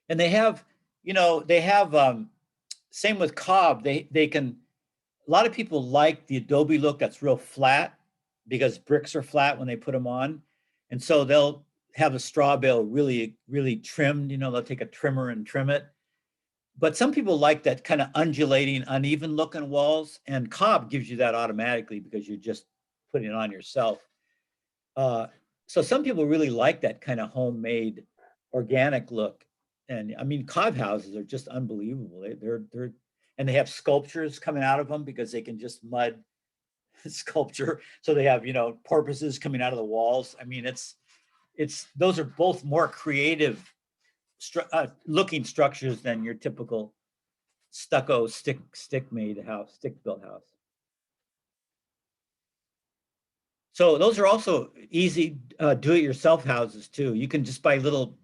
And they have, same with cob. They can, a lot of people like the adobe look that's real flat, because bricks are flat when they put them on. And so they'll have a straw bale really, really trimmed, they'll take a trimmer and trim it. But some people like that kind of undulating, uneven looking walls, and cob gives you that automatically because you're just putting it on yourself. So some people really like that kind of homemade, organic look. And I mean, cob houses are just unbelievable. And they have sculptures coming out of them because they can just mud sculpture. So they have, porpoises coming out of the walls. I mean, those are both more creative looking structures than your typical stucco stick built house. So those are also easy do-it-yourself houses too. You can just buy little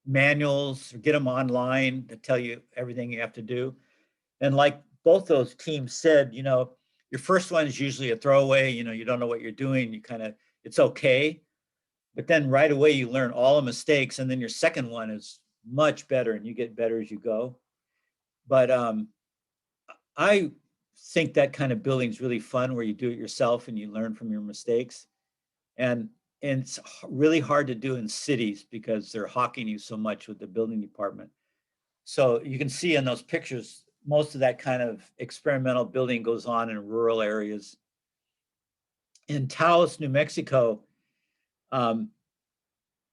manuals or get them online that tell you everything you have to do. And like both those teams said, your first one is usually a throwaway, you don't know what you're doing, it's okay. But then right away you learn all the mistakes, and then your second one is much better and you get better as you go. But I think that kind of building is really fun, where you do it yourself and you learn from your mistakes. And it's really hard to do in cities because they're hawking you so much with the building department. So you can see in those pictures, most of that kind of experimental building goes on in rural areas. In Taos, New Mexico,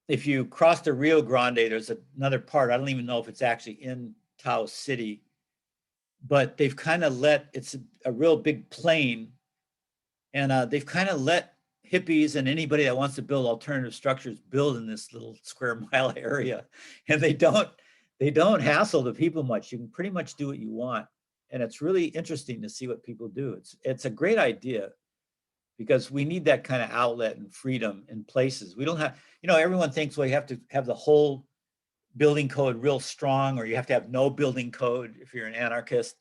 if you cross the Rio Grande, there's another part, I don't even know if it's actually in Taos City, but they've kind of it's a real big plain, and they've kind of let hippies and anybody that wants to build alternative structures build in this little square mile area. And they don't They don't hassle the people much. You can pretty much do what you want. And it's really interesting to see what people do. It's a great idea because we need that kind of outlet and freedom in places. We don't have, everyone thinks, well, you have to have the whole building code real strong, or you have to have no building code if you're an anarchist.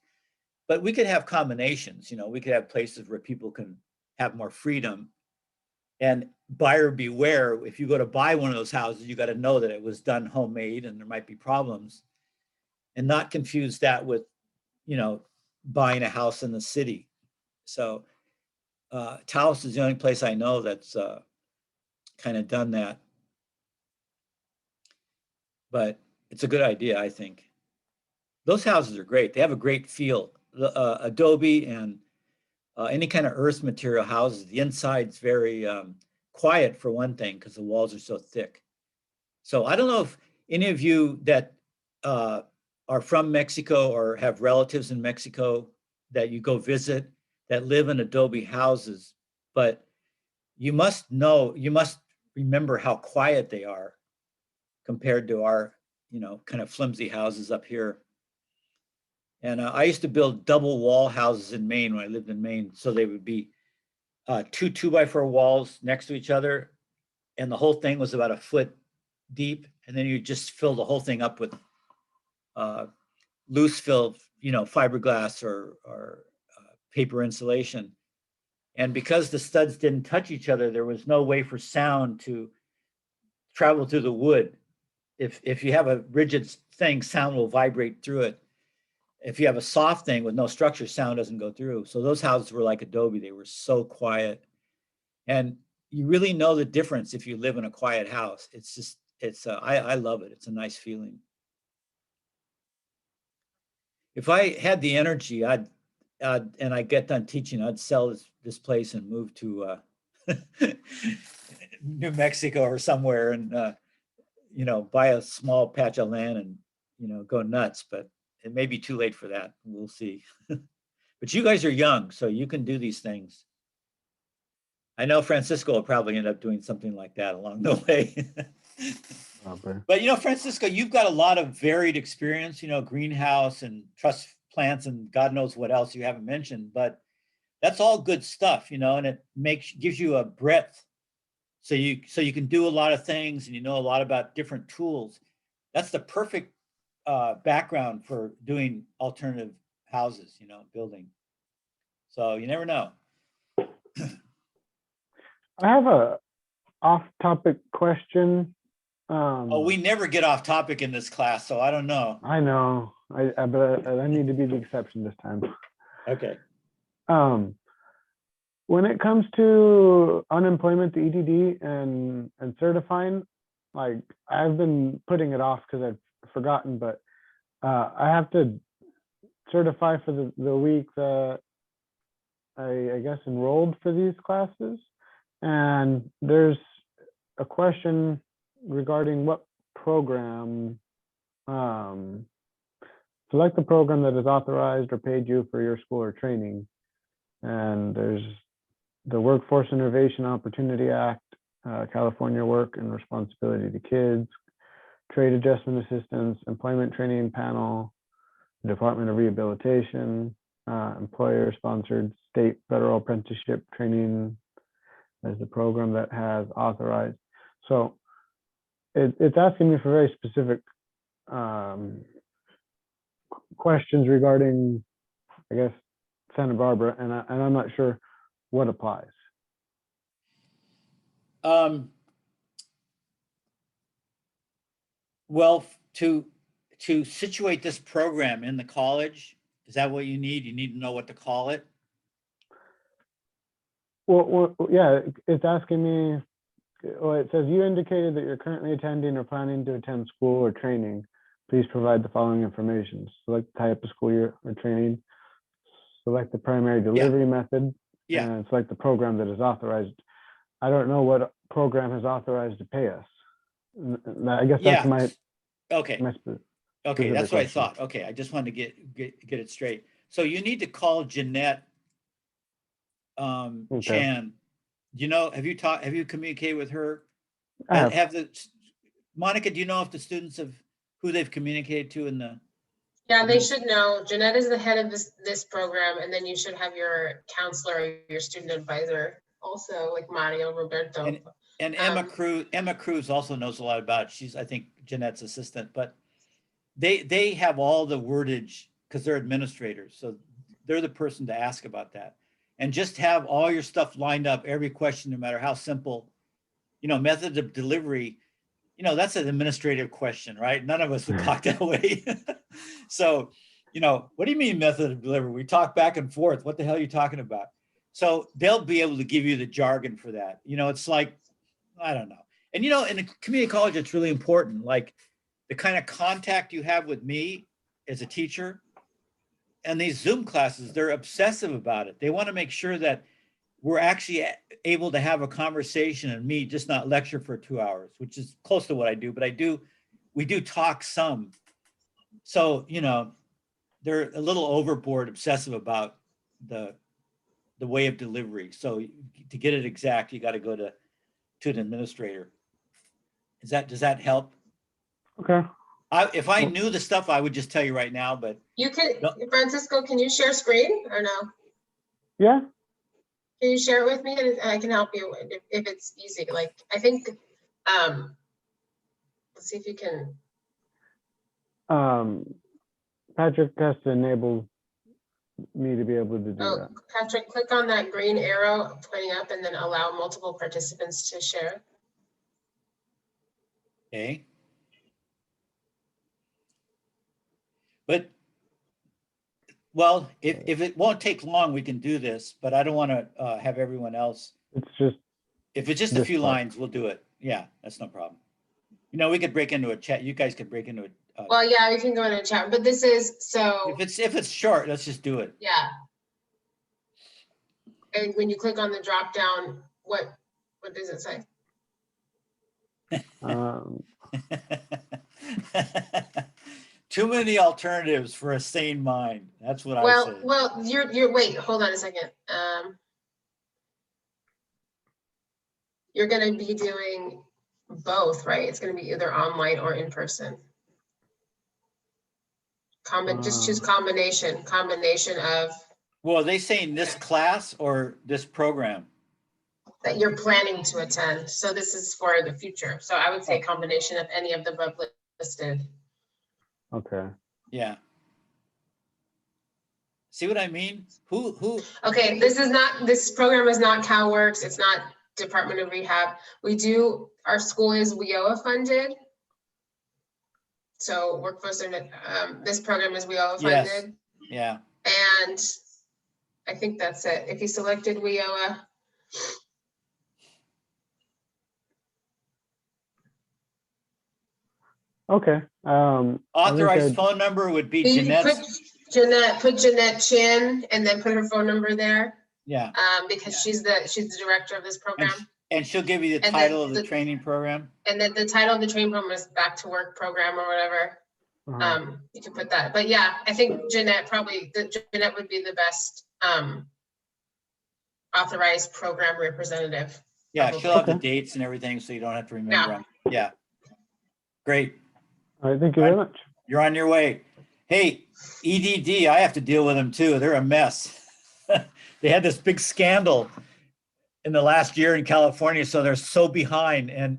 But we could have combinations, we could have places where people can have more freedom. And buyer beware, if you go to buy one of those houses, you got to know that it was done homemade and there might be problems, and not confuse that with, buying a house in the city. So Taos is the only place I know that's kind of done that. But it's a good idea, I think. Those houses are great. They have a great feel. Adobe and any kind of earth material houses, the inside's very quiet for one thing, because the walls are so thick. So I don't know if any of you that are from Mexico or have relatives in Mexico that you go visit that live in adobe houses, but you must remember how quiet they are compared to our, kind of flimsy houses up here. And I used to build double wall houses in Maine when I lived in Maine. So they would be two 2x4 walls next to each other. And the whole thing was about a foot deep. And then you just fill the whole thing up with loose fill, fiberglass or paper insulation. And because the studs didn't touch each other, there was no way for sound to travel through the wood. If you have a rigid thing, sound will vibrate through it. If you have a soft thing with no structure, sound doesn't go through. So those houses were like adobe. They were so quiet. And you really know the difference if you live in a quiet house. I love it. It's a nice feeling. If I had the energy, and I get done teaching, I'd sell this place and move to New Mexico or somewhere and, buy a small patch of land and, go nuts. But it may be too late for that. We'll see. But you guys are young, so you can do these things. I know Francisco will probably end up doing something like that along the way. But, Francisco, you've got a lot of varied experience, greenhouse and truss plants and God knows what else you haven't mentioned, but that's all good stuff, and it gives you a breadth. So you can do a lot of things and a lot about different tools. That's the perfect background for doing alternative houses, building. So you never know. I have a off-topic question. We never get off topic in this class, so I don't know. I know, but I need to be the exception this time. Okay. When it comes to unemployment, the EDD and certifying, like I've been putting it off because I've forgotten, but I have to certify for the week that I guess enrolled for these classes. And there's a question regarding what program, select the program that is authorized or paid you for your school or training. And there's the Workforce Innovation Opportunity Act, California Work and Responsibility to Kids, Trade Adjustment Assistance, Employment Training Panel, Department of Rehabilitation, employer-sponsored state federal apprenticeship training as the program that has authorized. So it's asking me for very specific questions regarding, I guess, Santa Barbara, and I'm not sure what applies. Well, to situate this program in the college, is that what you need? You need to know what to call it? Well, yeah, it's asking me, well, it says you indicated that you're currently attending or planning to attend school or training. Please provide the following information. Select the type of school or training, select the primary delivery method, and select the program that is authorized. I don't know what program is authorized to pay us. I guess that's my okay. Okay, that's what I thought. Okay, I just wanted to get it straight. So you need to call Jeanette Chan. Have you communicated with her? Monica, do you know if the students have who they've communicated to in the? Yeah, they should know. Jeanette is the head of this program, and then you should have your counselor, or your student advisor, also like Mario Roberto. And Emma Cruz also knows a lot about it. She's, I think, Jeanette's assistant, but they have all the wordage because they're administrators. So they're the person to ask about that. And just have all your stuff lined up, every question, no matter how simple, method of delivery, that's an administrative question, right? None of us would talk that way. So, what do you mean method of delivery? We talk back and forth. What the hell are you talking about? So they'll be able to give you the jargon for that. It's like, I don't know. And, in a community college, it's really important. Like the kind of contact you have with me as a teacher and these Zoom classes, they're obsessive about it. They want to make sure that we're actually able to have a conversation and meet, just not lecture for 2 hours, which is close to what I do, but we do talk some. So, they're a little overboard, obsessive about the way of delivery. So to get it exact, you got to go to an administrator. Does that help? Okay. If I knew the stuff, I would just tell you right now, but. You can, Francisco, can you share screen or no? Yeah. Can you share it with me and I can help you if it's easy? Like, I think, let's see if you can. Patrick has to enable me to be able to do that. Patrick, click on that green arrow pointing up and then allow multiple participants to share. Okay. But, well, if it won't take long, we can do this, but I don't want to have everyone else. It's just. If it's just a few lines, we'll do it. Yeah, that's no problem. We could break into a chat. You guys could break into a. Well, yeah, we can go in a chat, but this is so. If it's short, let's just do it. Yeah. And when you click on the drop down, what does it say? Too many alternatives for a sane mind. That's what I say. Well, you're wait, hold on a second. You're going to be doing both, right? It's going to be either online or in person. Just choose combination of. Well, are they saying this class or this program? That you're planning to attend. So this is for the future. So I would say combination of any of the above listed. Okay. Yeah. See what I mean? Who? Okay, this program is not CalWorks. It's not Department of Rehab. Our school is WIOA funded. So workforce, this program is WIOA funded. Yes. Yeah. And I think that's it. If you selected WIOA. Okay. Authorized phone number would be Jeanette's. Put Jeanette Chin and then put her phone number there. Yeah. Because she's the director of this program. And she'll give you the title of the training program. And then the title of the training program is Back to Work program or whatever. You can put that. But yeah, I think Jeanette would be the best authorized program representative. Yeah, she'll have the dates and everything, so you don't have to remember them. Yeah. Great. All right, thank you very much. You're on your way. Hey, EDD, I have to deal with them too. They're a mess. They had this big scandal in the last year in California, so they're so behind, and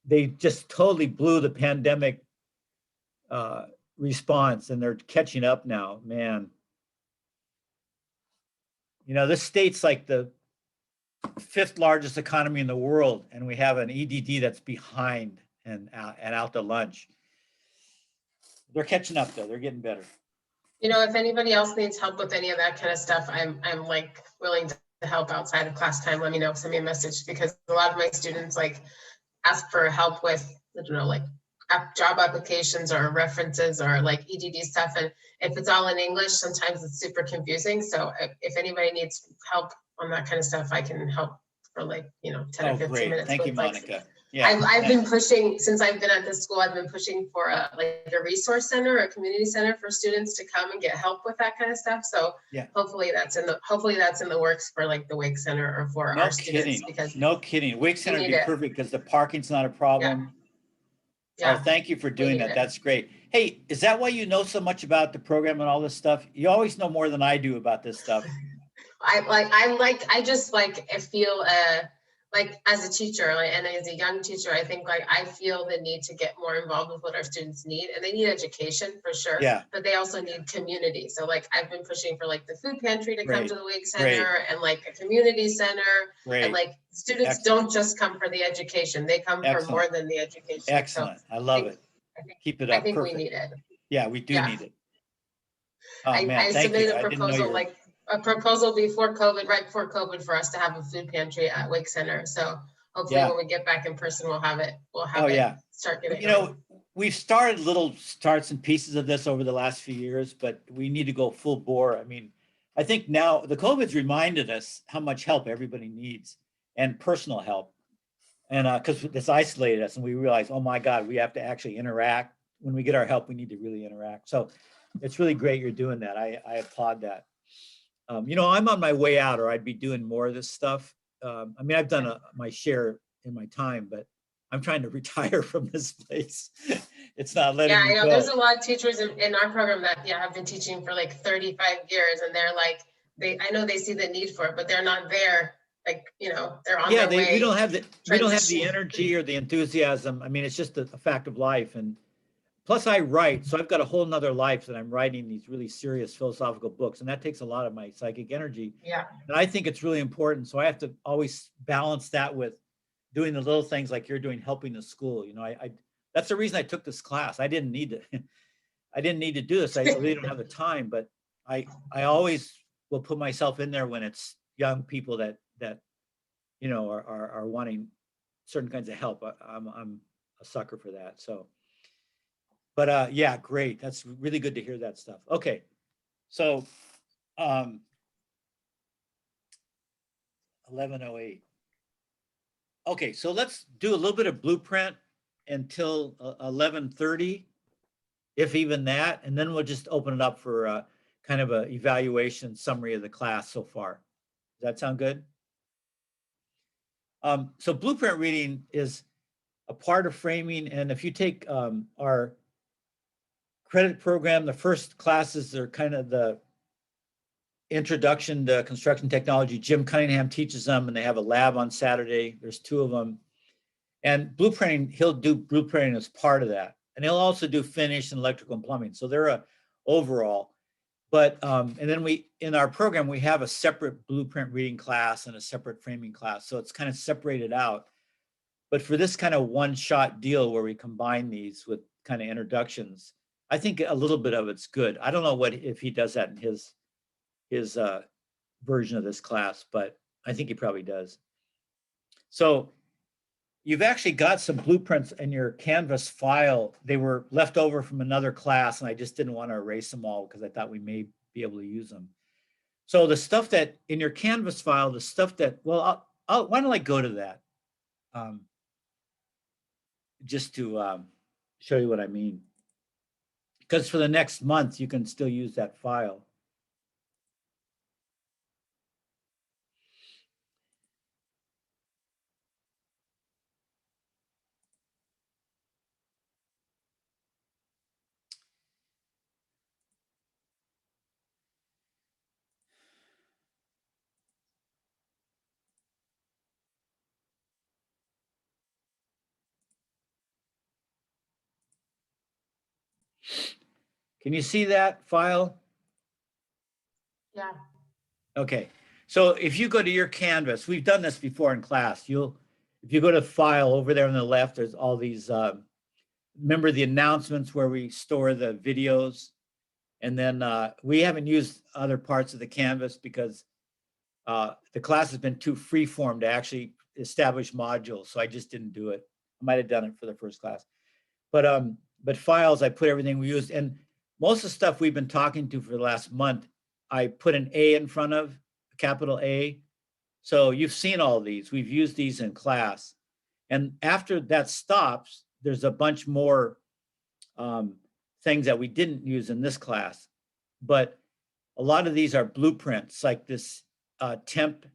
they just totally blew the pandemic response, and they're catching up now, man. This state's like the 5th largest economy in the world, and we have an EDD that's behind and out to lunch. They're catching up though. They're getting better. If anybody else needs help with any of that kind of stuff, I'm like willing to help outside of class time. Let me know, send me a message, because a lot of my students ask for help with, job applications or references or EDD stuff. And if it's all in English, sometimes it's super confusing. So if anybody needs help on that kind of stuff, I can help for 10 or 15 minutes. Thank you, Monica. Yeah, I've been pushing, since I've been at this school, I've been pushing for a resource center, a community center for students to come and get help with that kind of stuff. So yeah, hopefully that's in the works for the Wake Center or for our students. Because no kidding. Wake Center would be perfect because the parking's not a problem. Yeah, thank you for doing need that. it. That's great. Hey, is that why you know so much about the program and all this stuff? You always know more than I do about this stuff. I feel like as a teacher, like, and as a young teacher, I think like I feel the need to get more involved with what our students need, and they need education for sure. Yeah. But they also need community. So like I've been pushing for like the food pantry to come Great. to the Wake Great. Center and like a community center. Great. And like students Excellent. don't just come for the education; they come for Excellent. more than the education. Excellent. So I love it. Keep it up. I think Perfect. we need it. Yeah, we do Yeah. need it. Oh I man, thank submitted you. a I didn't know proposal, you were. like a proposal before COVID, right before COVID, for us to have a food pantry at Wake Center. So hopefully Yeah. when we get back in person, we'll have it. Oh yeah. Start getting You know, we've started little starts and pieces of this over the last few years, but we need to go full bore. I mean, I think now the COVID's reminded us how much help everybody needs and personal help. And because it's isolated us and we realize, oh my God, we have to actually interact. When we get our help, we need to really interact. So it's really great you're doing that. I applaud that. You know, I'm on my way out, or I'd be doing more of this stuff. I mean, I've done my share in my time, but I'm trying to retire from this place. It's not letting me I know go. there's a lot of teachers in our program that have been teaching for like 35 years, and they're like, I know they see the need for it, but they're not there. Like, you know, they're on their way. We don't have the transitioning. energy or the enthusiasm. I mean, it's just a fact of life. And plus I write, so I've got a whole nother life that I'm writing these really serious philosophical books, and that takes a lot of my psychic energy. Yeah. And I think it's really important. So I have to always balance that with doing the little things like you're doing, helping the school. You know, I that's the reason I took this class. I didn't need to, I didn't need to do this. I really don't have the time, but I always will put myself in there when it's young people that you know are wanting certain kinds of help. I'm a sucker for that. So, but yeah, great. That's really good to hear that stuff. Okay, so 11:08. Okay, so let's do a little bit of blueprint until 11:30, if even that, and then we'll just open it up for kind of a evaluation summary of the class so far. Does that sound good? So blueprint reading is a part of framing, and if you take our credit program, the first classes are kind of the introduction to construction technology. Jim Cunningham teaches them, and they have a lab on Saturday. There's 2 of them. And blueprinting, he'll do blueprinting as part of that. And he'll also do finish and electrical and plumbing. So they're a overall. But, and then in our program, we have a separate blueprint reading class and a separate framing class. So it's kind of separated out. But for this kind of one-shot deal where we combine these with kind of introductions, I think a little bit of it's good. I don't know if he does that in his version of this class, but I think he probably does. So you've actually got some blueprints in your Canvas file. They were left over from another class, and I just didn't want to erase them all because I thought we may be able to use them. So the stuff that in your Canvas file, the stuff that, well, why don't I go to that? Just to show you what I mean. Because for the next month, you can still use that file. Can you see that file? Yeah. Okay. So if you go to your Canvas, we've done this before in class. If you go to file over there on the left, there's all these, remember the announcements where we store the videos. And then we haven't used other parts of the Canvas because the class has been too free-form to actually establish modules. So I just didn't do it. I might've done it for the first class. But files, I put everything we used. And most of the stuff we've been talking to for the last month, I put an A in front of, a capital A. So you've seen all of these. We've used these in class. And after that stops, there's a bunch more things that we didn't use in this class. But a lot of these are blueprints, like this tempo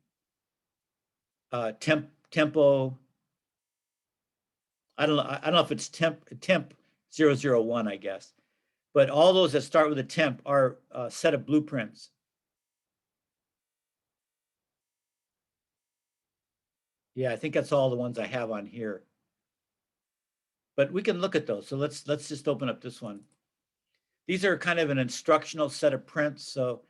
I don't know if it's temp 001, I guess. But all those that start with a temp are a set of blueprints. Yeah, I think that's all the ones I have on here. But we can look at those. So let's just open up this one. These are kind of an instructional set of prints, so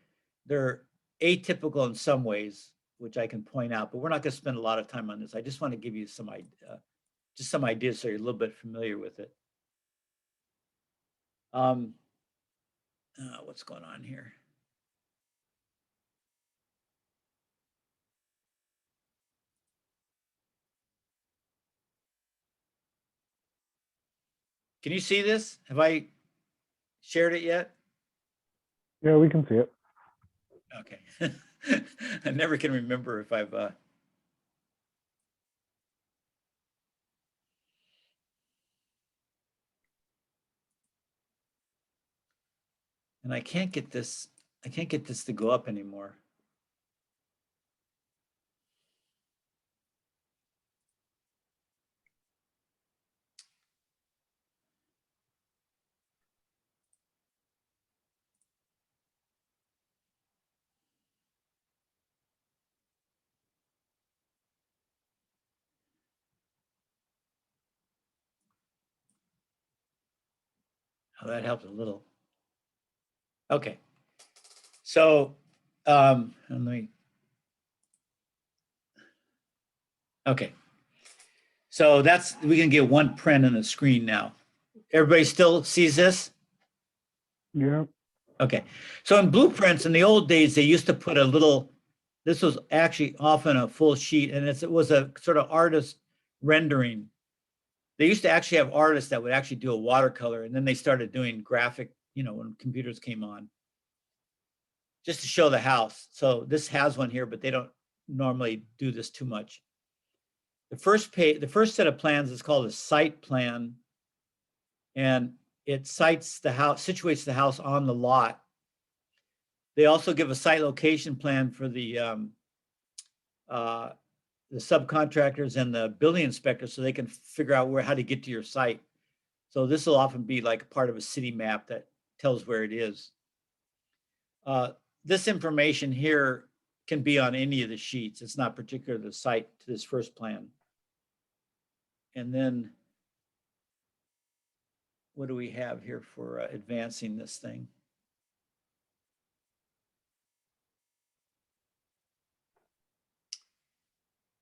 they're atypical in some ways, which I can point out, but we're not going to spend a lot of time on this. I just want to give you some ideas so you're a little bit familiar with it. What's going on here? Can you see this? Have I shared it yet? Yeah, we can see it. Okay. I never can remember if I've and I can't get this to go up anymore. Oh, that helped a little. Okay. So let me. Okay. So we can get one print on the screen now. Everybody still sees this? Yeah. Okay. So in blueprints, in the old days, they used to put a little, this was actually often a full sheet, and it was a sort of artist rendering. They used to actually have artists that would actually do a watercolor, and then they started doing graphic, when computers came on, just to show the house. So this has one here, but they don't normally do this too much. The first set of plans is called a site plan, and it sites the house, situates the house on the lot. They also give a site location plan for the subcontractors and the building inspector, so they can figure out how to get to your site. So this will often be like part of a city map that tells where it is. This information here can be on any of the sheets. It's not particular to the site to this first plan. And then what do we have here for advancing this thing?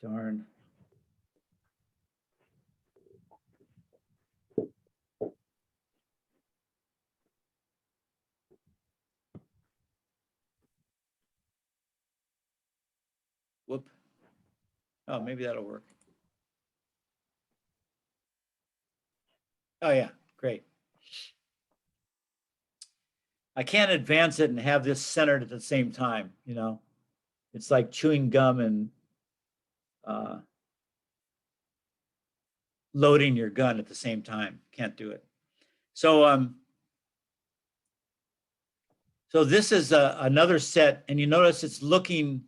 Darn. Whoop. Oh, maybe that'll work. Oh yeah, great. I can't advance it and have this centered at the same time, It's like chewing gum and loading your gun at the same time. Can't do it. So so this is another set, and you notice it's looking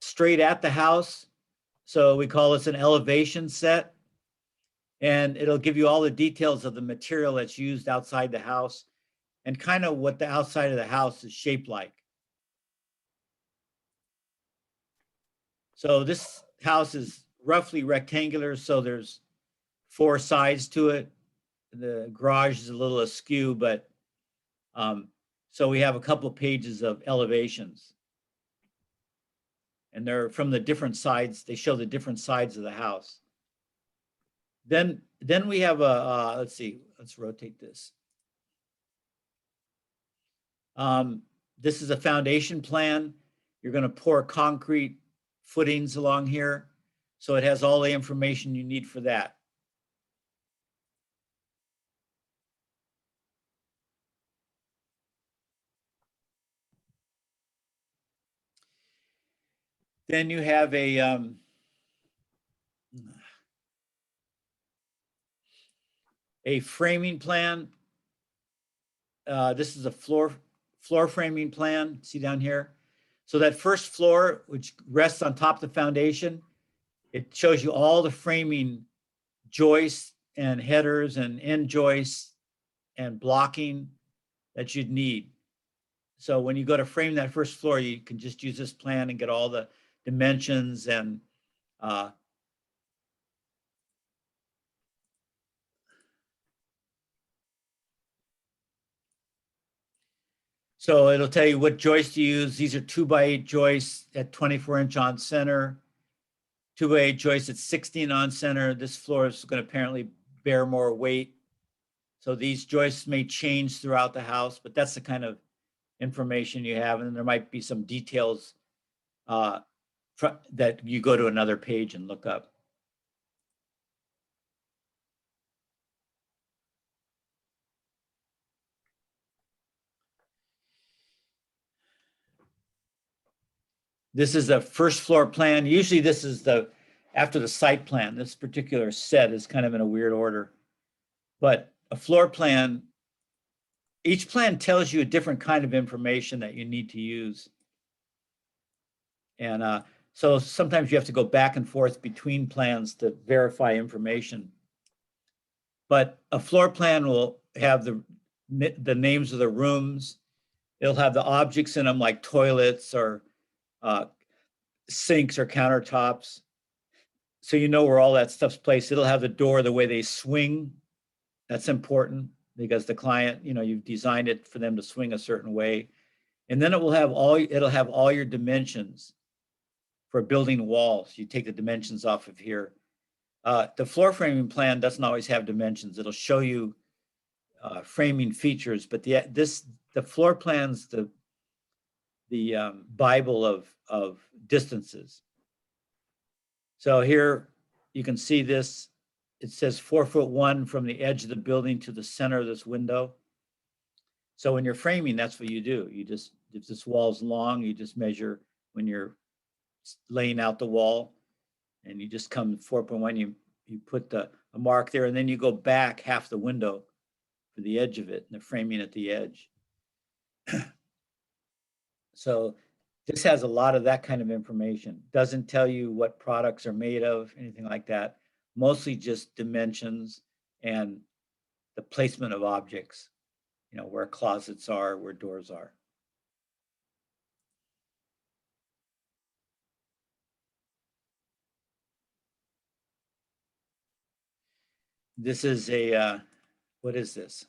straight at the house. So we call this an elevation set, and it'll give you all the details of the material that's used outside the house and kind of what the outside of the house is shaped like. So this house is roughly rectangular, so there's 4 sides to it. The garage is a little askew, but so we have a couple of pages of elevations. And they're from the different sides. They show the different sides of the house. Then we have let's see, let's rotate this. This is a foundation plan. You're going to pour concrete footings along here. So it has all the information you need for that. Then you have a framing plan. This is a floor framing plan. See down here? So that first floor, which rests on top of the foundation, it shows you all the framing joists and headers and end joists and blocking that you'd need. So when you go to frame that first floor, you can just use this plan and get all the dimensions and so it'll tell you what joist to use. These are 2x8 joists at 24-inch on center, 2x8 joists at 16 on center. This floor is going to apparently bear more weight. So these joists may change throughout the house, but that's the kind of information you have. And there might be some details that you go to another page and look up. This is the first floor plan. Usually this is after the site plan. This particular set is kind of in a weird order. But a floor plan, each plan tells you a different kind of information that you need to use. And so sometimes you have to go back and forth between plans to verify information. But a floor plan will have the names of the rooms. It'll have the objects in them like toilets or sinks or countertops. So you know where all that stuff's placed. It'll have the door, the way they swing. That's important because the client, you've designed it for them to swing a certain way. And then it'll have all your dimensions for building walls. You take the dimensions off of here. The floor framing plan doesn't always have dimensions. It'll show you framing features, but the floor plan's the Bible of distances. So here you can see this. It says 4'1" from the edge of the building to the center of this window. So when you're framing, that's what you do. If this wall's long, you just measure when you're laying out the wall, and you just come 4.1, you put a mark there, and then you go back half the window for the edge of it, and the framing at the edge. So this has a lot of that kind of information. Doesn't tell you what products are made of, anything like that. Mostly just dimensions and the placement of objects, where closets are, where doors are. This is what is this?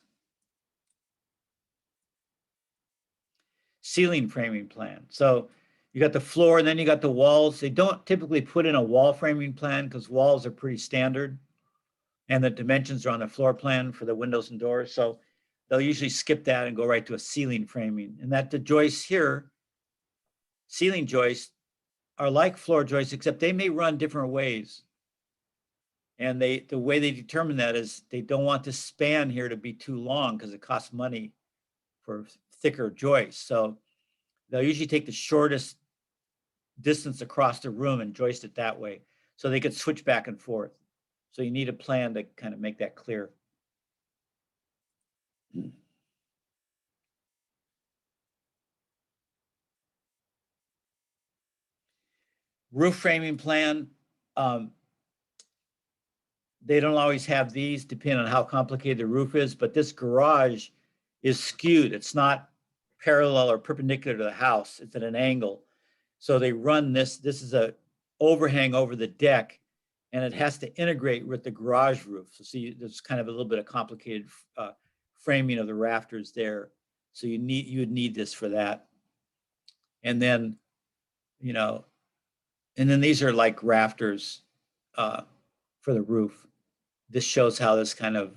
Ceiling framing plan. So you got the floor and then you got the walls. They don't typically put in a wall framing plan because walls are pretty standard and the dimensions are on the floor plan for the windows and doors. So they'll usually skip that and go right to a ceiling framing. And that the joists here, ceiling joists, are like floor joists, except they may run different ways. And the way they determine that is they don't want the span here to be too long because it costs money for thicker joists. So they'll usually take the shortest distance across the room and joist it that way. So they could switch back and forth. So you need a plan to kind of make that clear. Roof framing plan. They don't always have these, depending on how complicated the roof is, but this garage is skewed. It's not parallel or perpendicular to the house. It's at an angle. So they run this is a overhang over the deck, and it has to integrate with the garage roof. So see, there's kind of a little bit of complicated framing of the rafters there. So you would need this for that. And then, and then these are like rafters for the roof. This shows how this kind of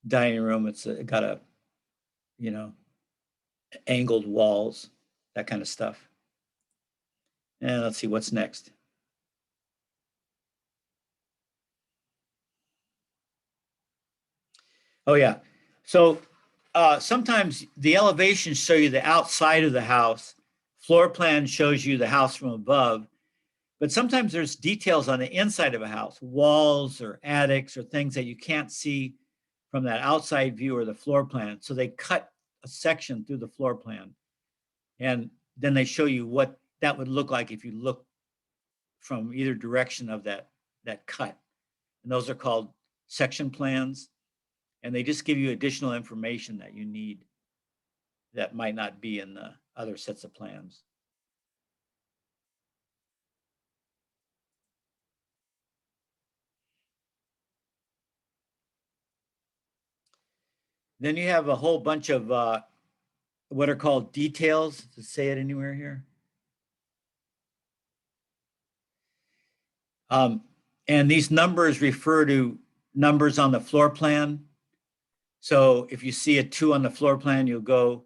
dining room, it's got a, angled walls, that kind of stuff. And let's see what's next. Oh yeah. So sometimes the elevations show you the outside of the house. Floor plan shows you the house from above. But sometimes there's details on the inside of a house, walls or attics or things that you can't see from that outside view or the floor plan. So they cut a section through the floor plan. And then they show you what that would look like if you look from either direction of that cut. And those are called section plans. And they just give you additional information that you need that might not be in the other sets of plans. Then you have a whole bunch of what are called details. Does it say it anywhere here? And these numbers refer to numbers on the floor plan. So if you see a 2 on the floor plan, you'll go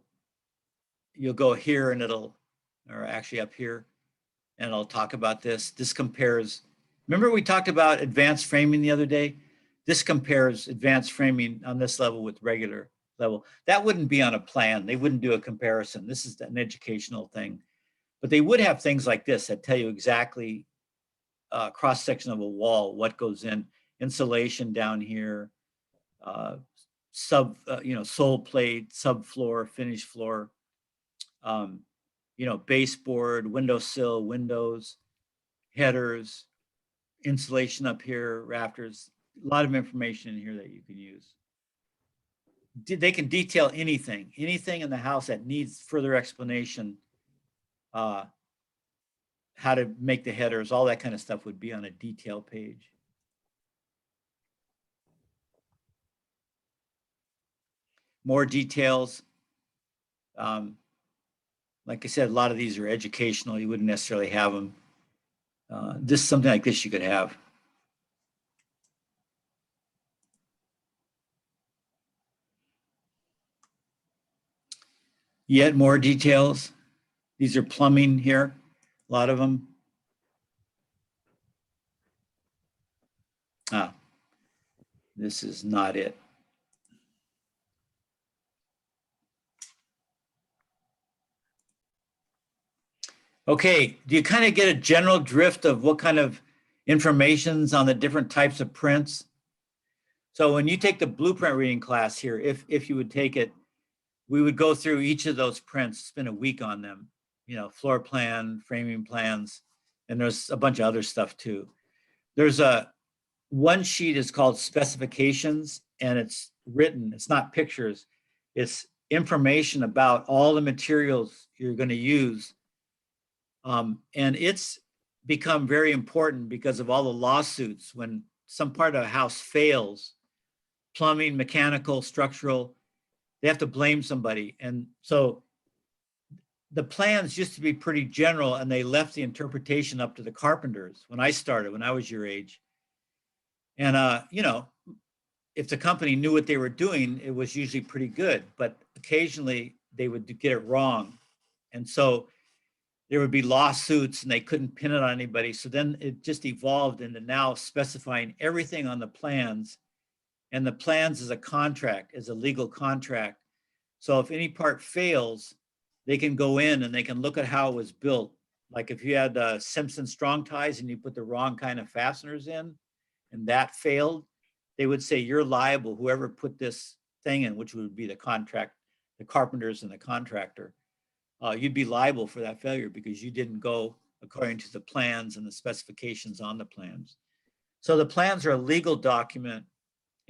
here and it'll, or actually up here, and I'll talk about this. This compares, remember we talked about advanced framing the other day? This compares advanced framing on this level with regular level. That wouldn't be on a plan. They wouldn't do a comparison. This is an educational thing. But they would have things like this that tell you exactly cross-section of a wall, what goes in, insulation down here, sole plate, subfloor, finished floor, baseboard, windowsill, windows, headers, insulation up here, rafters, a lot of information in here that you can use. They can detail anything in the house that needs further explanation. How to make the headers, all that kind of stuff would be on a detail page. More details. Like I said, a lot of these are educational. You wouldn't necessarily have them. Something like this you could have. Yet more details. These are plumbing here, a lot of them. This is not it. Okay, do you kind of get a general drift of what kind of information's on the different types of prints? So when you take the blueprint reading class here, if you would take it, we would go through each of those prints, spend a week on them, floor plan, framing plans, and there's a bunch of other stuff too. There's one sheet is called specifications, and it's written, it's not pictures, it's information about all the materials you're going to use. And it's become very important because of all the lawsuits. When some part of a house fails, plumbing, mechanical, structural, they have to blame somebody. And so the plans used to be pretty general, and they left the interpretation up to the carpenters when I started, when I was your age. And, if the company knew what they were doing, it was usually pretty good, but occasionally they would get it wrong. And so there would be lawsuits and they couldn't pin it on anybody. So then it just evolved into now specifying everything on the plans. And the plans is a contract, is a legal contract. So if any part fails, they can go in and they can look at how it was built. Like if you had Simpson strong ties and you put the wrong kind of fasteners in and that failed, they would say you're liable, whoever put this thing in, which would be the contract, the carpenters and the contractor. You'd be liable for that failure because you didn't go according to the plans and the specifications on the plans. So the plans are a legal document,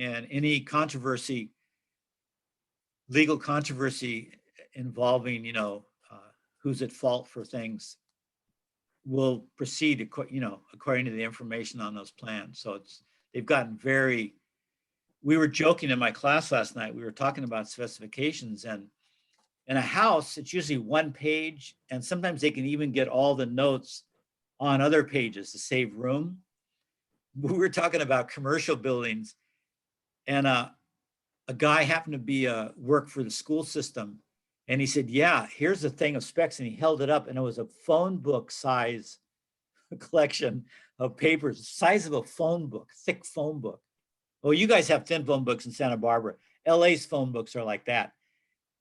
and any controversy, legal controversy involving, who's at fault for things will proceed, according to the information on those plans. So they've gotten we were joking in my class last night, we were talking about specifications, and in a house, it's usually one page, and sometimes they can even get all the notes on other pages to save room. We were talking about commercial buildings, and a guy happened to be work for the school system, and he said, yeah, here's the thing of specs, and he held it up, and it was a phone book size collection of papers, the size of a phone book, thick phone book. Well, you guys have thin phone books in Santa Barbara. LA's phone books are like that.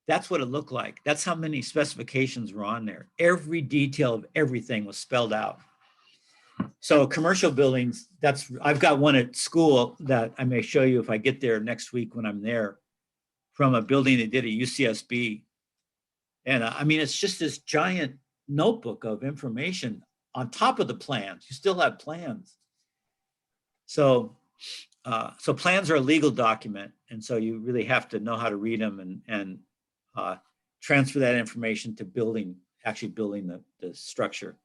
That's what it looked like. That's how many specifications were on there. Every detail of everything was spelled out. So commercial buildings, I've got one at school that I may show you if I get there next week when I'm there, from a building they did at UCSB. And it's just this giant notebook of information on top of the plans. You still have plans. So So plans are a legal document, and so you really have to know how to read them and transfer that information to actually building the structure.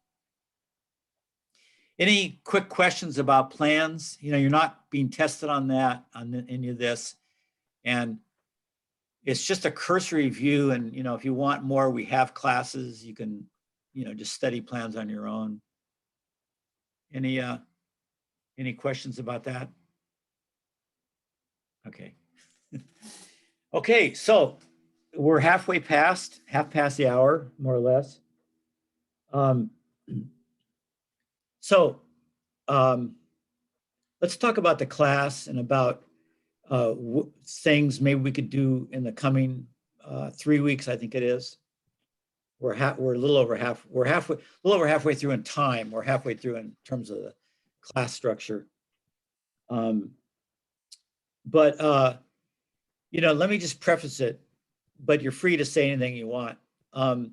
Any quick questions about plans? You know, you're not being tested on that, on any of this. And it's just a cursory view. And, you know, if you want more, we have classes. You can, you know, just study plans on your own. Any questions about that? Okay. Okay, so we're half past the hour, more or less. Let's talk about the class and about things maybe we could do in the coming 3 weeks. I think it is. We're a little over halfway through in time. We're halfway through in terms of the class structure. But you know, let me just preface it. But you're free to say anything you want. We're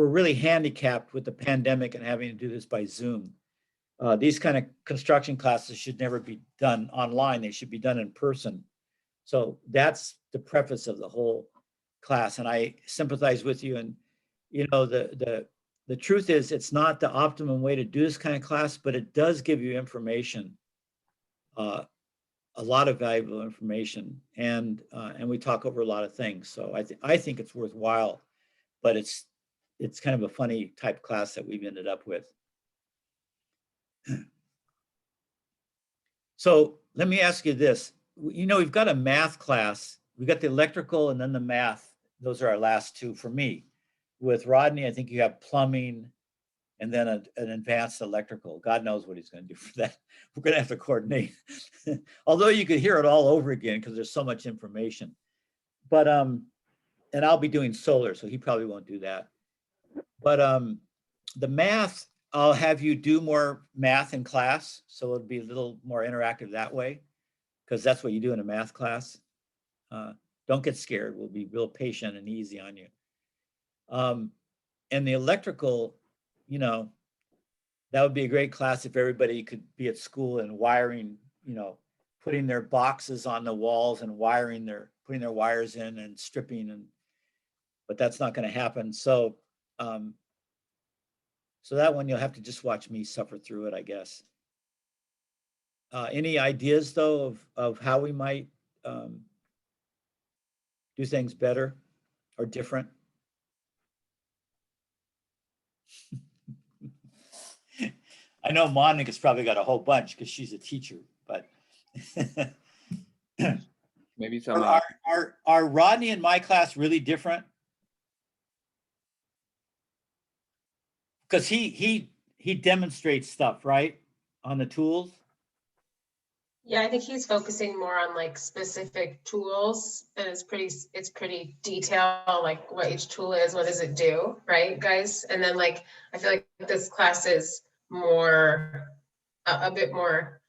really handicapped with the pandemic and having to do this by Zoom. These kind of construction classes should never be done online. They should be done in person. So that's the preface of the whole class. And I sympathize with you. And, you know, the truth is it's not the optimum way to do this kind of class, but it does give you information, a lot of valuable information. And we talk over a lot of things. So I think it's worthwhile, but it's kind of a funny type class that we've ended up with. So let me ask you this. You know, we've got a math class. We got the electrical and then the math. Those are our last two for me. With Rodney, I think you have plumbing and then an advanced electrical. God knows what he's going to do for that. We're going to have to coordinate. Although you could hear it all over again because there's so much information. But and I'll be doing solar, so he probably won't do that. But the math, I'll have you do more math in class, so it'll be a little more interactive that way, because that's what you do in a math class. Don't get scared. We'll be real patient and easy on you. And the electrical, you know, that would be a great class if everybody could be at school and wiring, you know, putting their boxes on the walls and putting their wires in and stripping, but that's not going to happen. So that one, you'll have to just watch me suffer through it, I guess. Any ideas though of how we might do things better or different? I know Monica's probably got a whole bunch because she's a teacher, but maybe some. Are Rodney and my class really different? Because he demonstrates stuff, right, on the tools. Yeah, I think he's focusing more on like specific tools, and it's pretty detailed, like what each tool is, what does it do, right, guys? And then like I feel like this class is more a bit more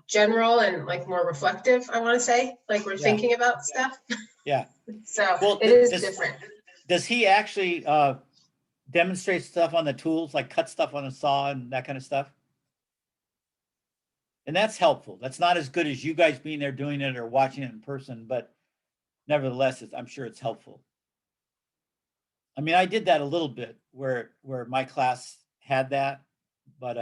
general and like more reflective, I want to say, like we're thinking about stuff. Yeah. So well, it is different. Does he actually demonstrate stuff on the tools, like cut stuff on a saw and that kind of stuff? And that's helpful. That's not as good as you guys being there doing it or watching it in person, but nevertheless, I'm sure it's helpful. I mean, I did that a little bit where my class had that, but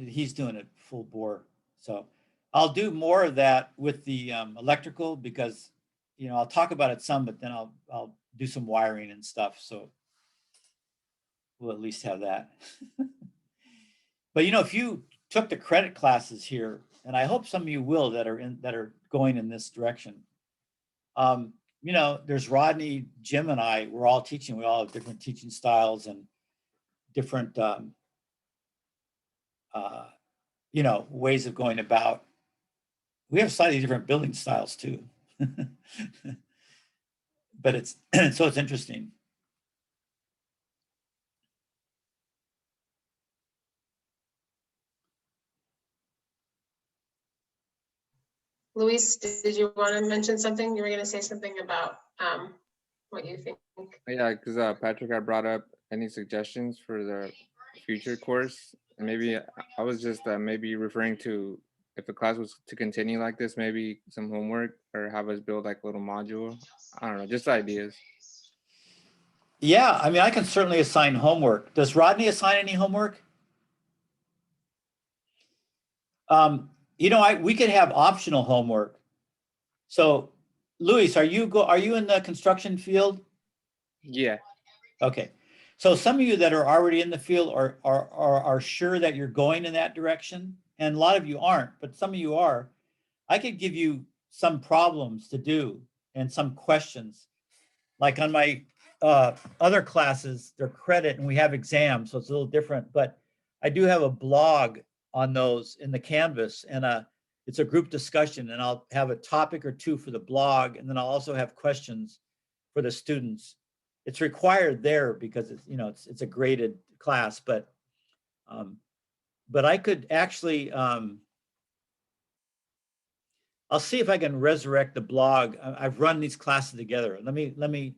he's doing it full bore. So I'll do more of that with the electrical because, you know, I'll talk about it some, but then I'll do some wiring and stuff. So we'll at least have that. But, you know, if you took the credit classes here, and I hope some of you will that are going in this direction. You know, there's Rodney, Jim, and I, we're all teaching. We all have different teaching styles and different, you know, ways of going about. We have slightly different building styles too. But it's interesting. Luis, did you want to mention something? You were going to say something about what you think. Yeah, because Patrick had brought up any suggestions for the future course. And maybe I was just maybe referring to if the class was to continue like this, maybe some homework or have us build like a little module. I don't know, just ideas. Yeah, I mean, I can certainly assign homework. Does Rodney assign any homework? We could have optional homework. So, Luis, are you in the construction field? Yeah. Okay. So some of you that are already in the field are sure that you're going in that direction, and a lot of you aren't, but some of you are. I could give you some problems to do and some questions. Like on my other classes, they're credit and we have exams, so it's a little different, but I do have a blog on those in the Canvas, and it's a group discussion, and I'll have a topic or two for the blog, and then I'll also have questions for the students. It's required there because it's a graded class, but I could actually I'll see if I can resurrect the blog. I've run these classes together. Let me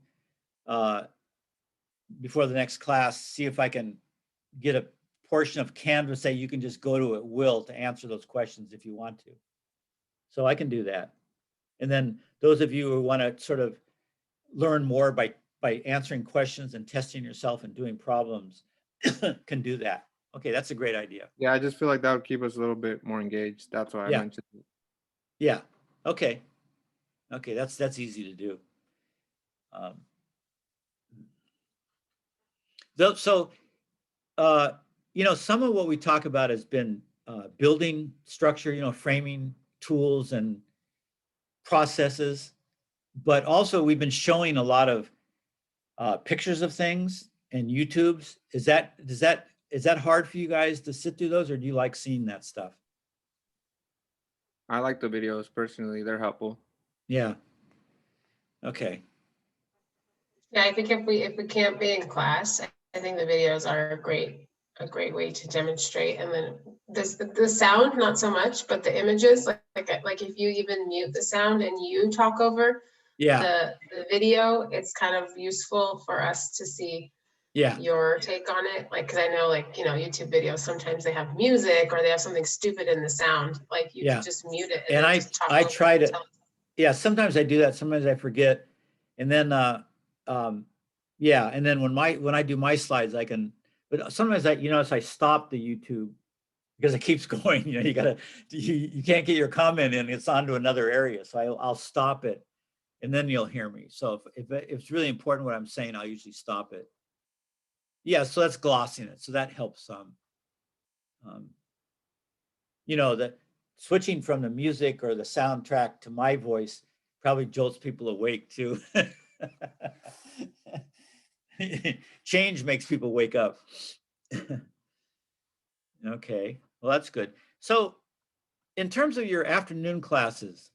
before the next class, see if I can get a portion of Canvas that you can just go to at will to answer those questions if you want to. So I can do that. And then those of you who want to sort of learn more by answering questions and testing yourself and doing problems can do that. Okay, that's a great idea. Yeah, I just feel like that would keep us a little bit more engaged. That's why I mentioned it. Yeah. Okay. Okay, that's easy to do. Some of what we talk about has been building structure, framing tools and processes, but also we've been showing a lot of pictures of things and YouTubes. Is that hard for you guys to sit through those, or do you like seeing that stuff? I like the videos personally. They're helpful. Yeah. Okay. Yeah, I think if we can't be in class, I think the videos are a great way to demonstrate. And then the sound, not so much, but the images, like if you even mute the sound and you talk over the video, it's kind of useful for us to see your take on it. Like, cause I know YouTube videos, sometimes they have music or they have something stupid in the sound. Like you can just mute it. And I try to, sometimes I do that. Sometimes I forget. And then, and then when I do my slides, I can, but sometimes I stop the YouTube because it keeps going. You can't get your comment in, it's onto another area. So I'll stop it and then you'll hear me. So if it's really important what I'm saying, I'll usually stop it. Yeah, so that's glossing it. So that helps some. The switching from the music or the soundtrack to my voice probably jolts people awake too. Change makes people wake up. Okay, well, that's good. So in terms of your afternoon classes,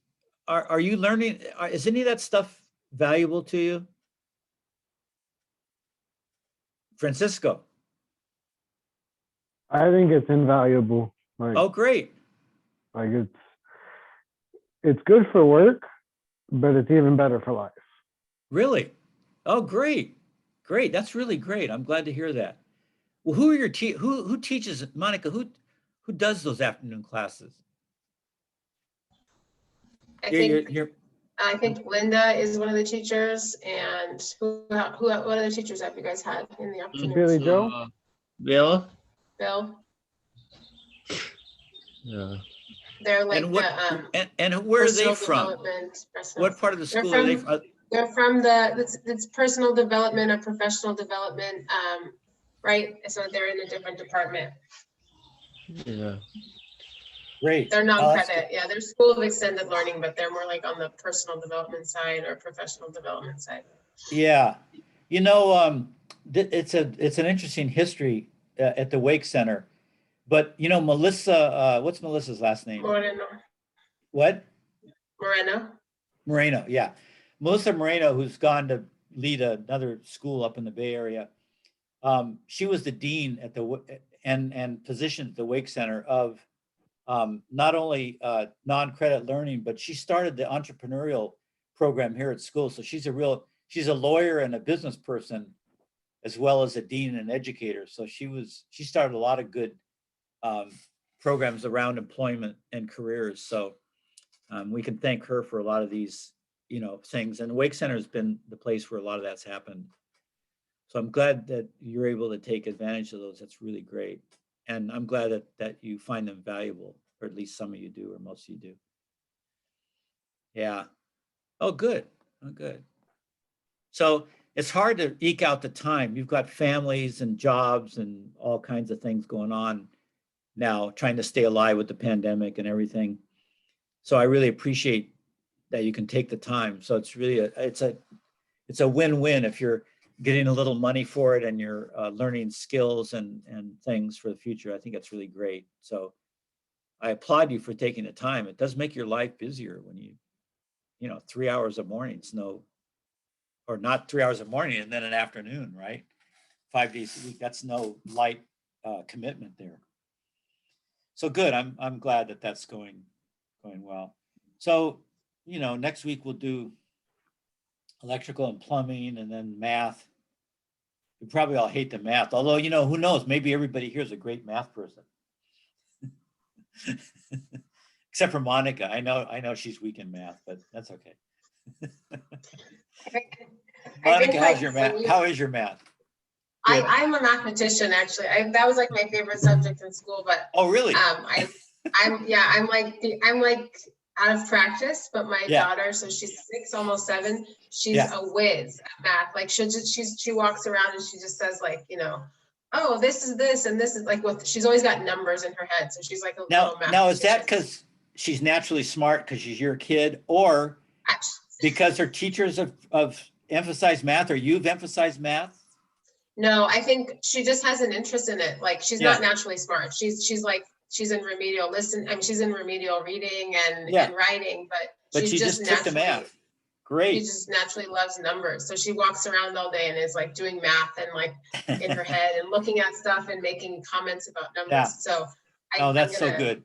are you learning, is any of that stuff valuable to you? Francisco? I think it's invaluable. Oh, great. Like it's good for work, but it's even better for life. Really? Oh, great. Great. That's really great. I'm glad to hear that. Well, who are your who teaches, Monica, who does those afternoon classes? I think Linda is one of the teachers, and what other teachers have you guys had in the afternoon? Billy Joe? Bill? Yeah. They're like and where are they from? What part of the school are they from? They're from it's personal development or professional development, right? So they're in a different department. Yeah. Great. They're non-credit. Yeah, they're School of Extended Learning, but they're more like on the personal development side or professional development side. Yeah. It's an interesting history at the Wake Center. But Melissa, what's Melissa's last name? Moreno. What? Moreno, yeah. Melissa Moreno, who's gone to lead another school up in the Bay Area. She was the dean at and positioned at the Wake Center of not only non-credit learning, but she started the entrepreneurial program here at school. So she's a lawyer and a business person. as well as a dean and educator. So she started a lot of good programs around employment and careers. So we can thank her for a lot of these, things. And the Wake Center has been the place where a lot of that's happened. So I'm glad that you're able to take advantage of those. That's really great. And I'm glad that you find them valuable, or at least some of you do, or most of you do. Yeah. Oh, good. Oh, good. So it's hard to eke out the time. You've got families and jobs and all kinds of things going on now, trying to stay alive with the pandemic and everything. So I really appreciate that you can take the time. So it's really it's a win-win if you're getting a little money for it and you're learning skills and things for the future. I think that's really great. So I applaud you for taking the time. It does make your life busier when you 3 hours a morning, or not 3 hours a morning and then an afternoon, right? 5 days a week. That's no light commitment there. So good. I'm glad that that's going well. So, next week we'll do electrical and plumbing and then math. We probably all hate the math, although, who knows? Maybe everybody here is a great math person. Except for Monica. I know she's weak in math, but that's okay. Monica, how's your math? How is your math? I'm a mathematician, actually. That was like my favorite subject in school, but oh, really? I'm like out of practice, but my daughter, so she's 6, almost 7, she's a whiz at math. Like she walks around and she just says like, oh, this is this and this is like she's always got numbers in her head. So she's like a little math. Now is that because she's naturally smart because she's your kid, or because her teachers have emphasized math, or you've emphasized math? No, I think she just has an interest in it. Like she's not naturally smart. She's in remedial she's in remedial reading and writing, but she just took the math. Great. She just naturally loves numbers. So she walks around all day and is like doing math and like in her head and looking at stuff and making comments about numbers. Yeah. So that's so good.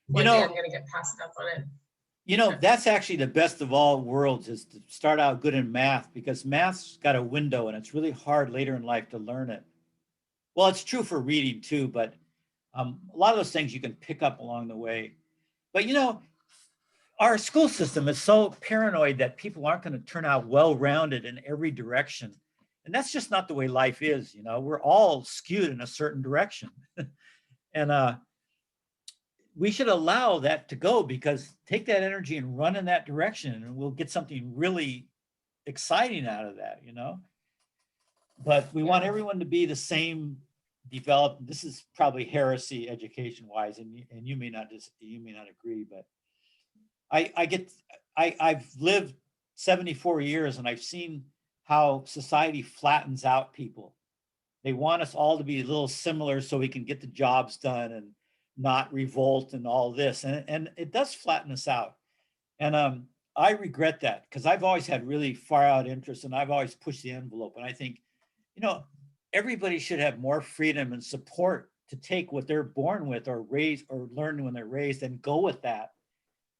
One day I'm gonna get passed up on it. That's actually the best of all worlds, is to start out good in math, because math's got a window and it's really hard later in life to learn it. Well, it's true for reading too, but a lot of those things you can pick up along the way. But our school system is so paranoid that people aren't going to turn out well-rounded in every direction. And that's just not the way life is. We're all skewed in a certain direction. And we should allow that to go, because take that energy and run in that direction and we'll get something really exciting out of that, But we want everyone to be the same developed. This is probably heresy education wise, and you may not agree, but I've lived 74 years and I've seen how society flattens out people. They want us all to be a little similar so we can get the jobs done and not revolt and all this. And it does flatten us out. And I regret that, because I've always had really far out interests and I've always pushed the envelope. And I think, everybody should have more freedom and support to take what they're born with or raised or learn when they're raised and go with that.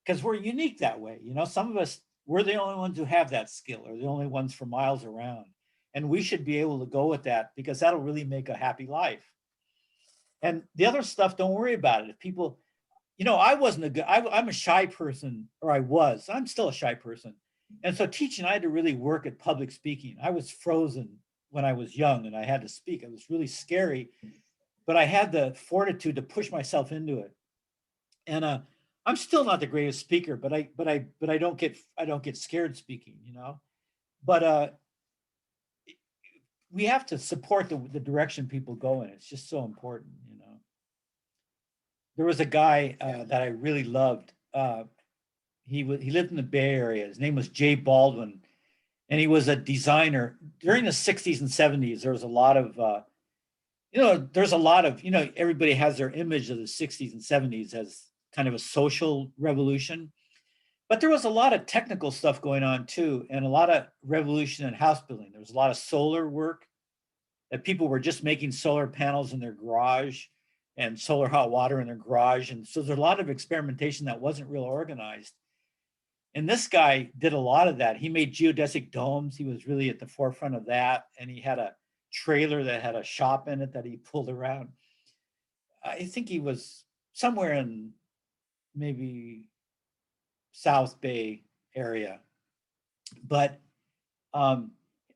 Because we're unique that way. Some of us, we're the only ones who have that skill, or the only ones for miles around. And we should be able to go with that, because that'll really make a happy life. And the other stuff, don't worry about it. If people, I wasn't I'm a shy person, or I'm still a shy person. And so teaching, I had to really work at public speaking. I was frozen when I was young and I had to speak. It was really scary, but I had the fortitude to push myself into it. And I'm still not the greatest speaker, but I don't get scared speaking, But we have to support the direction people go in. It's just so important, There was a guy that I really loved. He lived in the Bay Area. His name was Jay Baldwin, and he was a designer during the 60s and 70s. There was a lot of everybody has their image of the 60s and 70s as kind of a social revolution, but there was a lot of technical stuff going on too, and a lot of revolution in house building. There was a lot of solar work, that people were just making solar panels in their garage and solar hot water in their garage. And so there's a lot of experimentation that wasn't real organized. And this guy did a lot of that. He made geodesic domes. He was really at the forefront of that. And he had a trailer that had a shop in it that he pulled around. I think he was somewhere in maybe South Bay area. But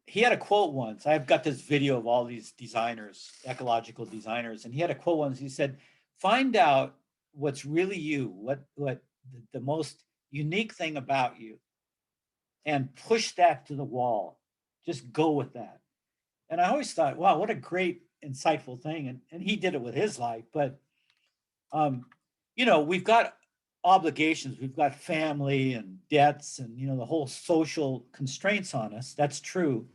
he had a quote once. I've got this video of all these designers, ecological designers, and he had a quote once. He said, "Find out what's really you, what the most unique thing about you, and push that to the wall. Just go with that." And I always thought, wow, what a great, insightful thing. And he did it with his life. But you know, we've got obligations, we've got family and debts, and you know, the whole social constraints on us. That's true.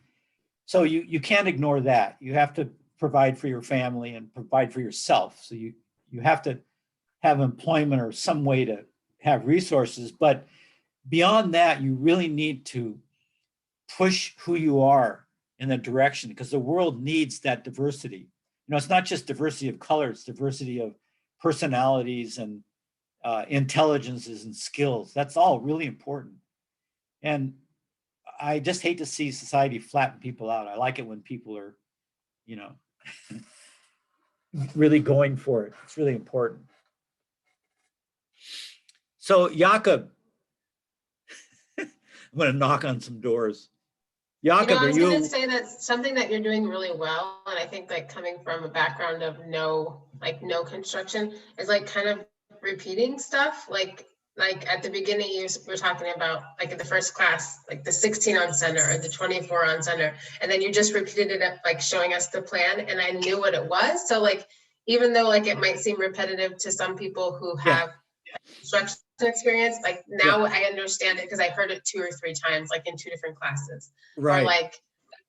So you can't ignore that. You have to provide for your family and provide for yourself. So you have to have employment or some way to have resources. But beyond that, you really need to push who you are in the direction, because the world needs that diversity. You know, it's not just diversity of color, it's diversity of personalities and intelligences and skills. That's all really important. And I just hate to see society flatten people out. I like it when people are, you know, really going for it. It's really important. So Jakob, I'm going to knock on some doors. Jakob, I was going to say that something that you're doing really well, and I think like coming from a background of no construction, is like kind of repeating stuff. Like at the beginning, you were talking about like in the first class, like the 16 on center or the 24 on center, and then you just repeated it up, like showing us the plan, and I knew what it was. So like, even though like it might seem repetitive to some people who have construction experience, like now I understand it because I heard it 2 or 3 times, like in 2 different classes. Right. Or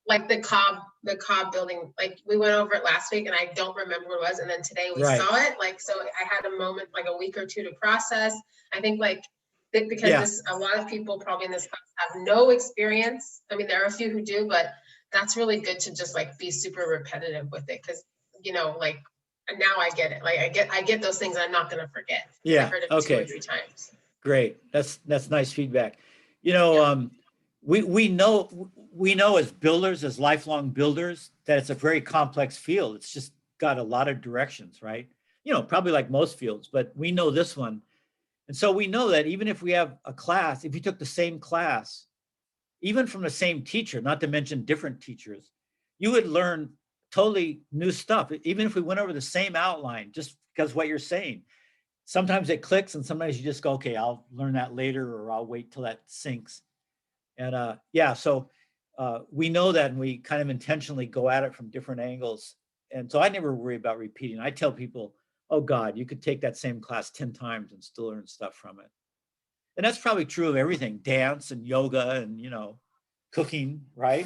like the Cobb building, like we went over it last week and I don't remember what it was, and then today we saw it. Like, so I had a moment, like a week or 2 to process. I think like because a lot of people probably in this class have no experience. I mean, there are a few who do, but that's really good to just like be super repetitive with it, because you know, like, and now I get it. Like I get those things I'm not gonna forget. Yeah. I heard it Okay. 2 or 3 times. Great. That's nice feedback. You know, we know as builders, as lifelong builders, that it's a very complex field. It's just got a lot of directions, right? You know, probably like most fields, but we know this one. And so we know that even if we have a class, if you took the same class, even from the same teacher, not to mention different teachers, you would learn totally new stuff. Even if we went over the same outline, just because what you're saying, sometimes it clicks and sometimes you just go, okay, I'll learn that later, or I'll wait till that sinks. And so we know that, and we kind of intentionally go at it from different angles. And so I never worry about repeating. I tell people, oh God, you could take that same class 10 times and still learn stuff from it. And that's probably true of everything, dance and yoga and, you know, cooking, right?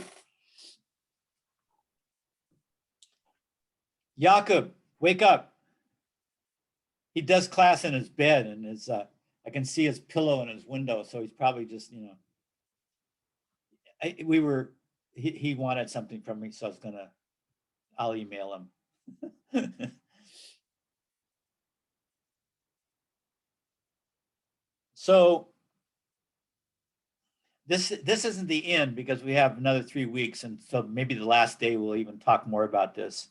Jakob, wake up. He does class in his bed, and I can see his pillow in his window. So he's probably just, you know, he wanted something from me. So I'll email him. So this isn't the end, because we have another 3 weeks. And so maybe the last day we'll even talk more about this.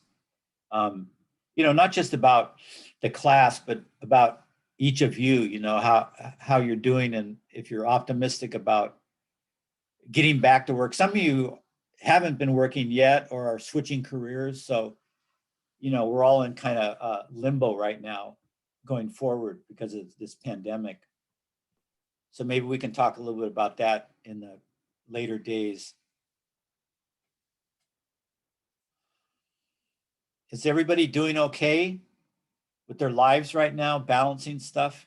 You know, not just about the class, but about each of you, you know, how you're doing, and if you're optimistic about getting back to work. Some of you haven't been working yet or are switching careers. So, you know, we're all in kind of limbo right now going forward because of this pandemic. So maybe we can talk a little bit about that in the later days. Is everybody doing okay with their lives right now, balancing stuff?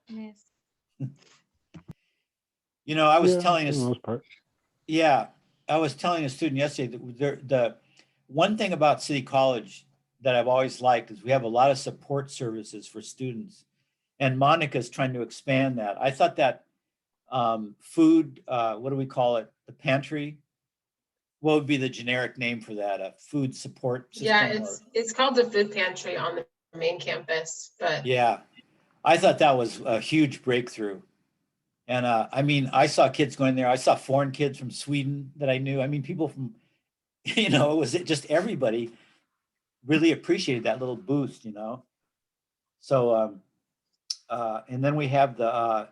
Yes. You know, I was telling for the us, most part. I was telling a student yesterday that the one thing about City College that I've always liked is we have a lot of support services for students, and Monica's trying to expand that. I thought that food, what do we call it? The pantry. What would be the generic name for that? A food support system? Yeah, it's called the food pantry on the main campus, but yeah, I thought that was a huge breakthrough. And I mean, I saw kids going there. I saw foreign kids from Sweden that I knew. I mean, people from, it was just everybody really appreciated that little boost, So, and then we had the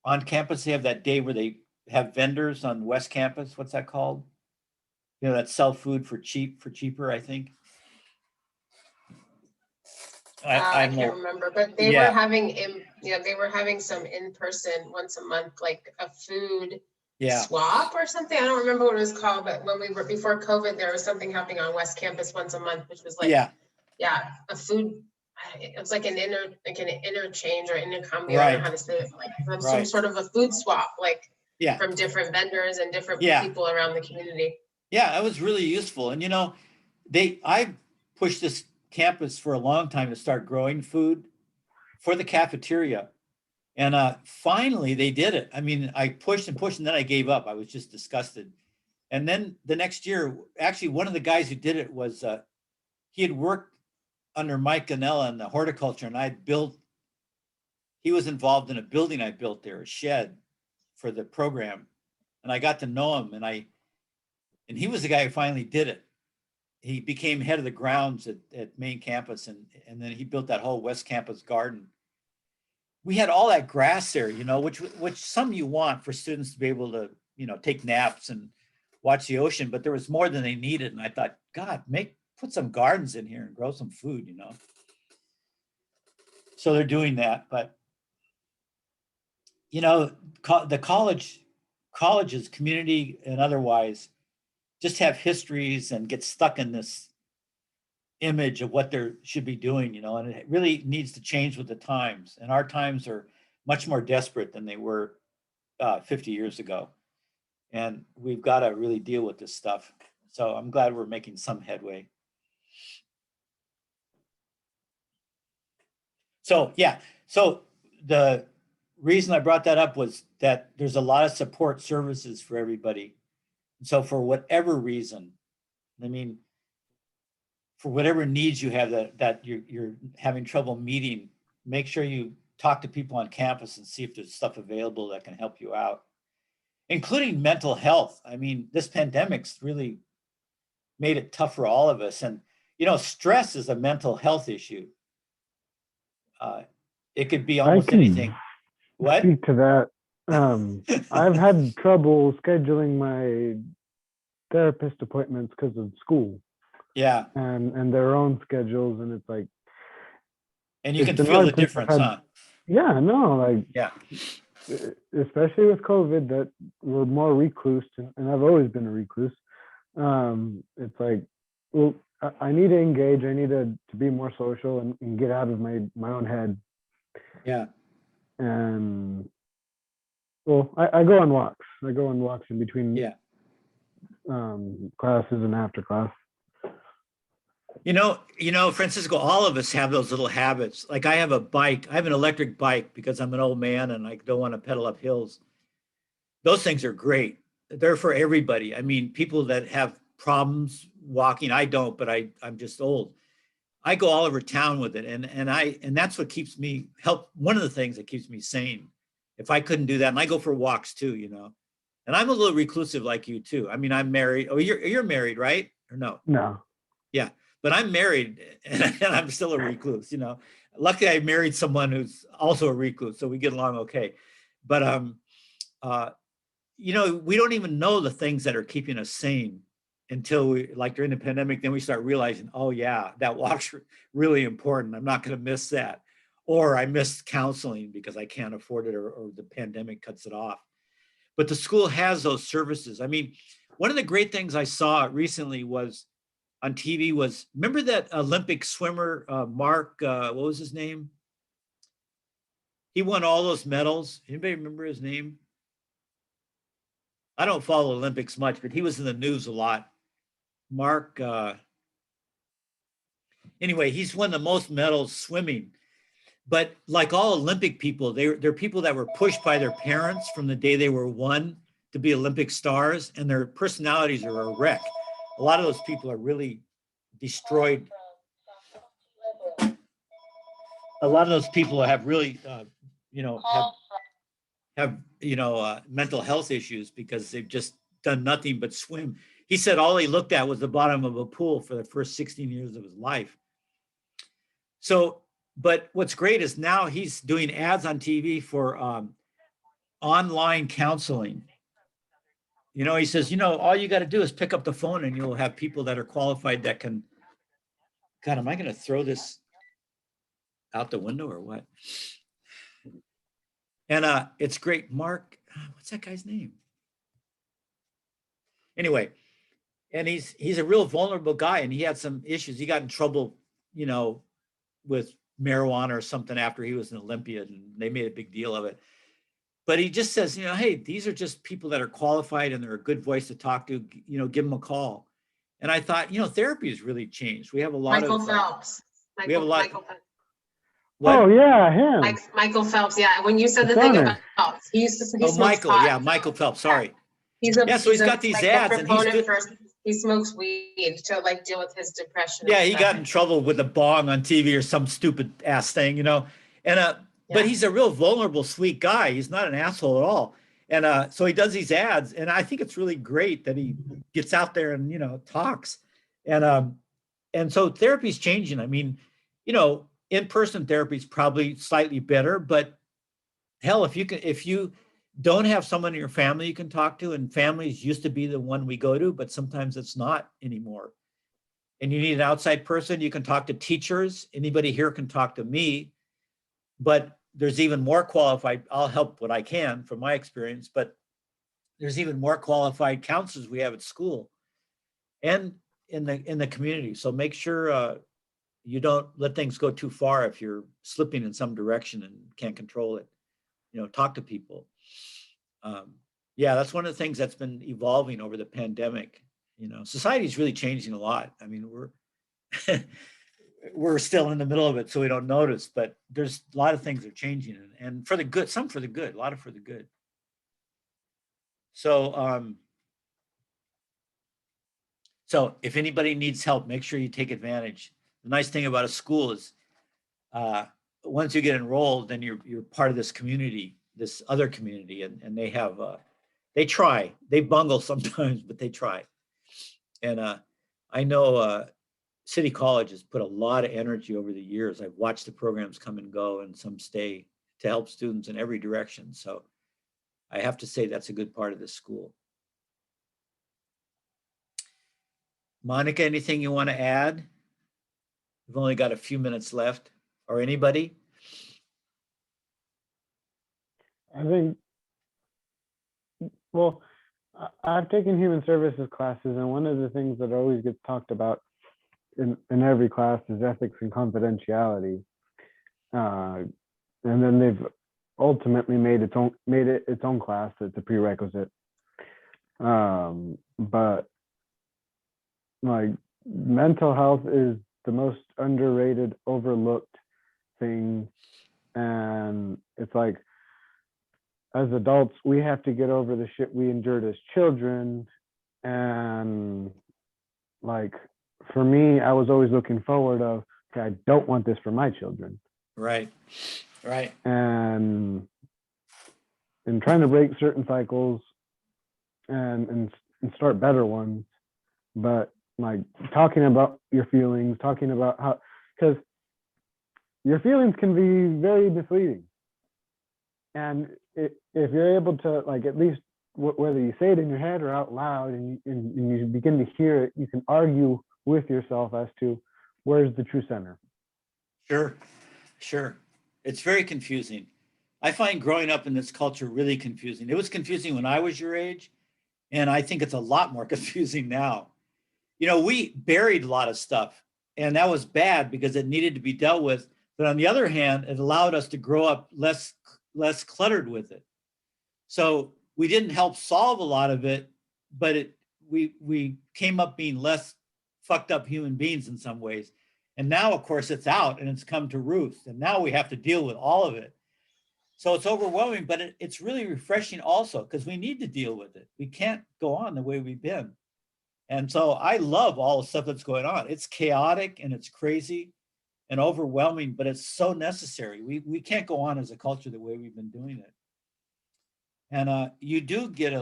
on campus, they have that day where they have vendors on West Campus. What's that called? That sell food for cheaper, I think. I don't can't know. remember, but they were having they were having some in person once a month, like a food swap or something. I don't remember what it was called, but when we were before COVID, there was something happening on West Campus once a month, which was like a food. It was like an interchange or intercambio. I don't know how to say it. Like some sort of a food swap, like from different vendors and different people around the community. Yeah, it was really useful. And I pushed this campus for a long time to start growing food for the cafeteria. And finally they did it. I mean, I pushed and pushed and then I gave up. I was just disgusted. And then the next year, actually one of the guys who did it was, he had worked under Mike Ganella in the horticulture, and he was involved in a building I built there, a shed for the program. And I got to know him, and he was the guy who finally did it. He became head of the grounds at main campus, and then he built that whole West Campus garden. We had all that grass there, which some you want for students to be able to, take naps and watch the ocean, but there was more than they needed. And I thought, God, put some gardens in here and grow some food, So they're doing that, but the colleges, community and otherwise, just have histories and get stuck in this image of what they should be doing, and it really needs to change with the times. And our times are much more desperate than they were 50 years ago. And we've got to really deal with this stuff. So I'm glad we're making some headway. So, so the reason I brought that up was that there's a lot of support services for everybody. So for whatever reason, for whatever needs you have that you're having trouble meeting, make sure you talk to people on campus and see if there's stuff available that can help you out, including mental health. I mean, this pandemic's really made it tough for all of us. And, stress is a mental health issue. It could be almost anything. What? Speak to that. I've had trouble scheduling my therapist appointments because of school. Yeah. And their own schedules, and it's like. And you can feel the difference, huh? Yeah, no, especially with COVID, that we're more recluse, and I've always been a recluse. It's like, well, I need to engage. I need to be more social and get out of my own head. Yeah. And well, I go on walks. I go on walks in between classes and after class. Francisco, all of us have those little habits. Like I have an electric bike because I'm an old man and I don't want to pedal up hills. Those things are great. They're for everybody. I mean, people that have problems walking, I don't, but I'm just old. I go all over town with it. And that's what keeps me one of the things that keeps me sane. If I couldn't do that, and I go for walks too, and I'm a little reclusive like you too. I mean, I'm married. Oh, you're married, right? Or no? No. Yeah. But I'm married and I'm still a recluse, Luckily I married someone who's also a recluse, so we get along okay. But we don't even know the things that are keeping us sane until during the pandemic, then we start realizing, oh yeah, that walk's really important. I'm not going to miss that. Or I missed counseling because I can't afford it, or the pandemic cuts it off. But the school has those services. I mean, one of the great things I saw recently was on TV remember that Olympic swimmer, Mark, what was his name? He won all those medals. Anybody remember his name? I don't follow Olympics much, but he was in the news a lot. Mark, anyway, he's won the most medals swimming. But like all Olympic people, they're people that were pushed by their parents from the day they were one to be Olympic stars, and their personalities are a wreck. A lot of those people are really destroyed. A lot of those people have really, have, mental health issues because they've just done nothing but swim. He said all he looked at was the bottom of a pool for the first 16 years of his life. So, but what's great is now he's doing ads on TV for online counseling. He says, all you got to do is pick up the phone and you'll have people that are qualified that can, God, am I going to throw this out the window or what? And it's great. Mark, what's that guy's name? Anyway, and he's a real vulnerable guy, and he had some issues. He got in trouble, with marijuana or something after he was an Olympian, and they made a big deal of it. But he just says, hey, these are just people that are qualified and they're a good voice to talk to, give them a call. And I thought, therapy has really changed. We have a lot Michael of Phelps. we have a lot. Michael Phelps. What? Oh yeah, him. Michael Phelps. Yeah, when you said the It's thing on about Phelps, he smokes Michael. pot. Yeah, Michael Phelps. Sorry. So he's got these ads, and he's good. He smokes weed to deal with his depression. Yeah, he got in trouble with a bong on TV or some stupid ass thing, and but he's a real vulnerable, sweet guy. He's not an asshole at all. And so he does these ads, and I think it's really great that he gets out there and talks. And so therapy's changing. I mean, in-person therapy is probably slightly better, but hell, if you don't have someone in your family you can talk to, and families used to be the one we go to, but sometimes it's not anymore. And you need an outside person. You can talk to teachers. Anybody here can talk to me, but there's even more qualified. I'll help what I can from my experience, but there's even more qualified counselors we have at school and in the community. So make sure you don't let things go too far if you're slipping in some direction and can't control it. Talk to people. Yeah, that's one of the things that's been evolving over the pandemic. Society is really changing a lot. I mean, we're still in the middle of it, so we don't notice, but there's a lot of things are changing, and for the good, some for the good, a lot of for the good. So, so if anybody needs help, make sure you take advantage. The nice thing about a school is once you get enrolled, then you're part of this community, this other community, and they have they try. They bungle sometimes, but they try. And I know City College has put a lot of energy over the years. I've watched the programs come and go, and some stay to help students in every direction. So I have to say that's a good part of this school. Monica, anything you want to add? We've only got a few minutes left. Or anybody? I think, well, I've taken human services classes, and one of the things that always gets talked about in every class is ethics and confidentiality. And then they've ultimately made it its own class that's a prerequisite. But like, mental health is the most underrated, overlooked thing. And it's like, as adults, we have to get over the shit we endured as children. And like, for me, I was always looking forward of, okay, I don't want this for my children. Right. And trying to break certain cycles and start better ones. But like, talking about your feelings, talking about how, because your feelings can be very misleading. And if you're able to, like, at least whether you say it in your head or out loud, and you begin to hear it, you can argue with yourself as to where's the true center. Sure. It's very confusing. I find growing up in this culture really confusing. It was confusing when I was your age, and I think it's a lot more confusing now. We buried a lot of stuff, and that was bad because it needed to be dealt with. But on the other hand, it allowed us to grow up less cluttered with it. So we didn't help solve a lot of it, but we came up being less fucked up human beings in some ways. And now, of course, it's out and it's come to roost. And now we have to deal with all of it. So it's overwhelming, but it's really refreshing also, because we need to deal with it. We can't go on the way we've been. And so I love all the stuff that's going on. It's chaotic and it's crazy and overwhelming, but it's so necessary. We can't go on as a culture the way we've been doing it. And you do get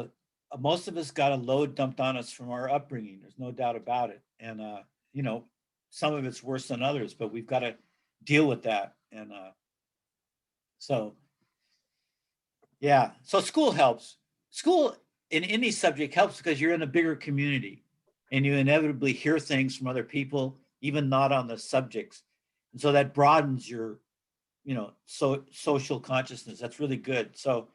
most of us got a load dumped on us from our upbringing. There's no doubt about it. And, you know, some of it's worse than others, but we've got to deal with that. And so, yeah. So school helps. School in any subject helps because you're in a bigger community and you inevitably hear things from other people, even not on the subjects. And so that broadens your, you know, social consciousness. That's really good. So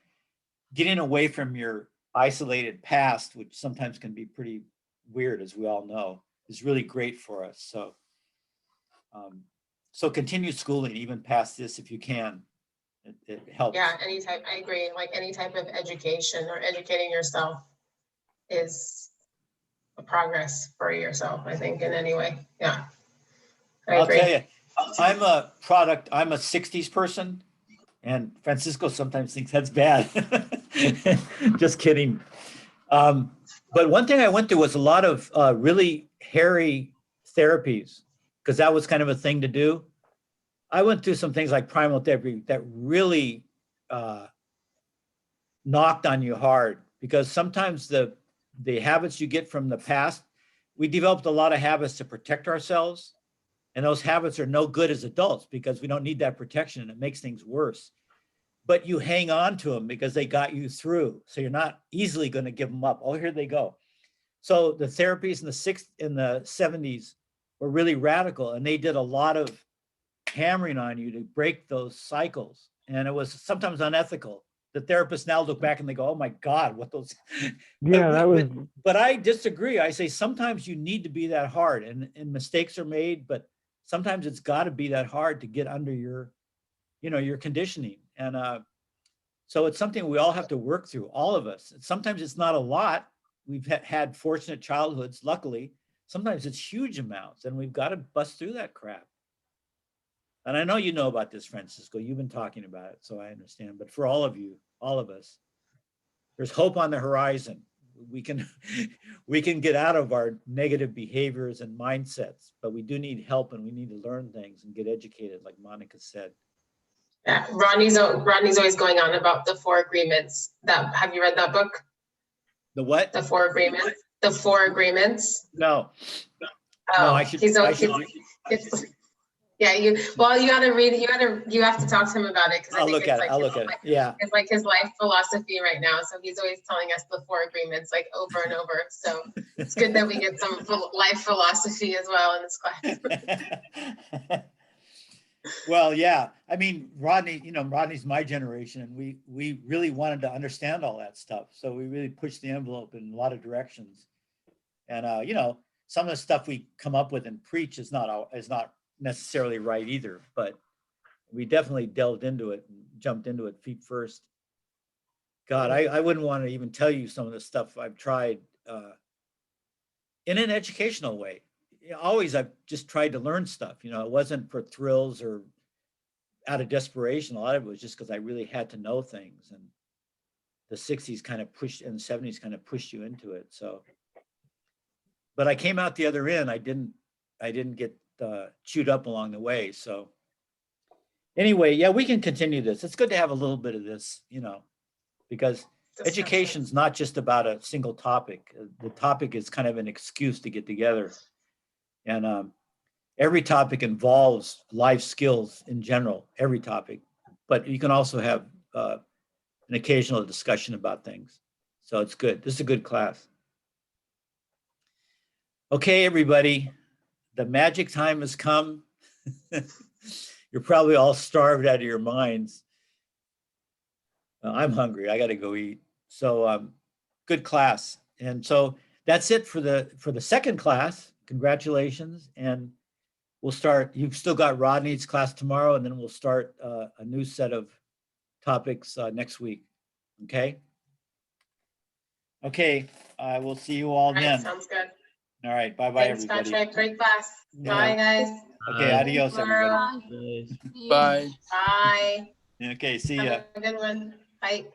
getting away from your isolated past, which sometimes can be pretty weird, as we all know, is really great for us. So, so continue schooling even past this if you can. It helps. Yeah, any type, I agree. Like any type of education or educating yourself is a progress for yourself, I think, in any way. Yeah, I'll tell you, I'm a 60s person, and Francisco sometimes thinks that's bad. Just kidding. But one thing I went through was a lot of really hairy therapies because that was kind of a thing to do. I went through some things like primal therapy that really knocked on you hard because sometimes the habits you get from the past, we developed a lot of habits to protect ourselves. And those habits are no good as adults because we don't need that protection and it makes things worse. But you hang on to them because they got you through. So you're not easily going to give them up. Oh, here they go. So the therapies in the 70s were really radical and they did a lot of hammering on you to break those cycles. And it was sometimes unethical. The therapists now look back and they go, oh my God, what those. Yeah, but I disagree. I say sometimes you need to be that hard and mistakes are made, but sometimes it's got to be that hard to get under your, you know, your conditioning. And so it's something we all have to work through, all of us. Sometimes it's not a lot. We've had fortunate childhoods, luckily. Sometimes it's huge amounts and we've got to bust through that crap. And I know you know about this, Francisco. You've been talking about it, so I understand. But for all of you, all of us, there's hope on the horizon. We can get out of our negative behaviors and mindsets, but we do need help and we need to learn things and get educated, like Monica said. Yeah, Rodney's always going on about the 4 agreements. Have you read that book? The what? The 4 agreements. The 4 agreements. No. Oh, no, I should. Yeah, you gotta read. You have to talk to him about it because I'll look at it. I'll look at it. Yeah, it's like his life philosophy right now. So he's always telling us the 4 agreements, like over and over. So it's good that we get some life philosophy as well in this class. Well, yeah. I mean, Rodney. You know, Rodney's my generation, and we really wanted to understand all that stuff. So we really pushed the envelope in a lot of directions. And you know, some of the stuff we come up with and preach is not necessarily right either, but we definitely delved into it and jumped into it feet first. God, I wouldn't want to even tell you some of the stuff I've tried in an educational way. Always I've just tried to learn stuff. You know, it wasn't for thrills or out of desperation. A lot of it was just because I really had to know things, and the 60s kind of pushed and the 70s kind of pushed you into it. So, but I came out the other end. I didn't get chewed up along the way. So anyway, yeah, we can continue this. It's good to have a little bit of this, you know, because education's not just about a single topic. The topic is kind of an excuse to get together. And every topic involves life skills in general, every topic, but you can also have an occasional discussion about things. So it's good. This is a good class. Okay, everybody. The magic time has come. You're probably all starved out of your minds. I'm hungry. I got to go eat. So good class. And so that's it for the second class. Congratulations. And we'll start. You've still got Rodney's class tomorrow, and then we'll start a new set of topics next week. Okay. Okay. I will see you all then. Sounds good. All right. Bye-bye, Thanks, everybody. Patrick. Great class. Yeah. Bye, guys. Okay. Adios, everybody. Bye. Bye. Okay. See ya. Have a good one. Bye.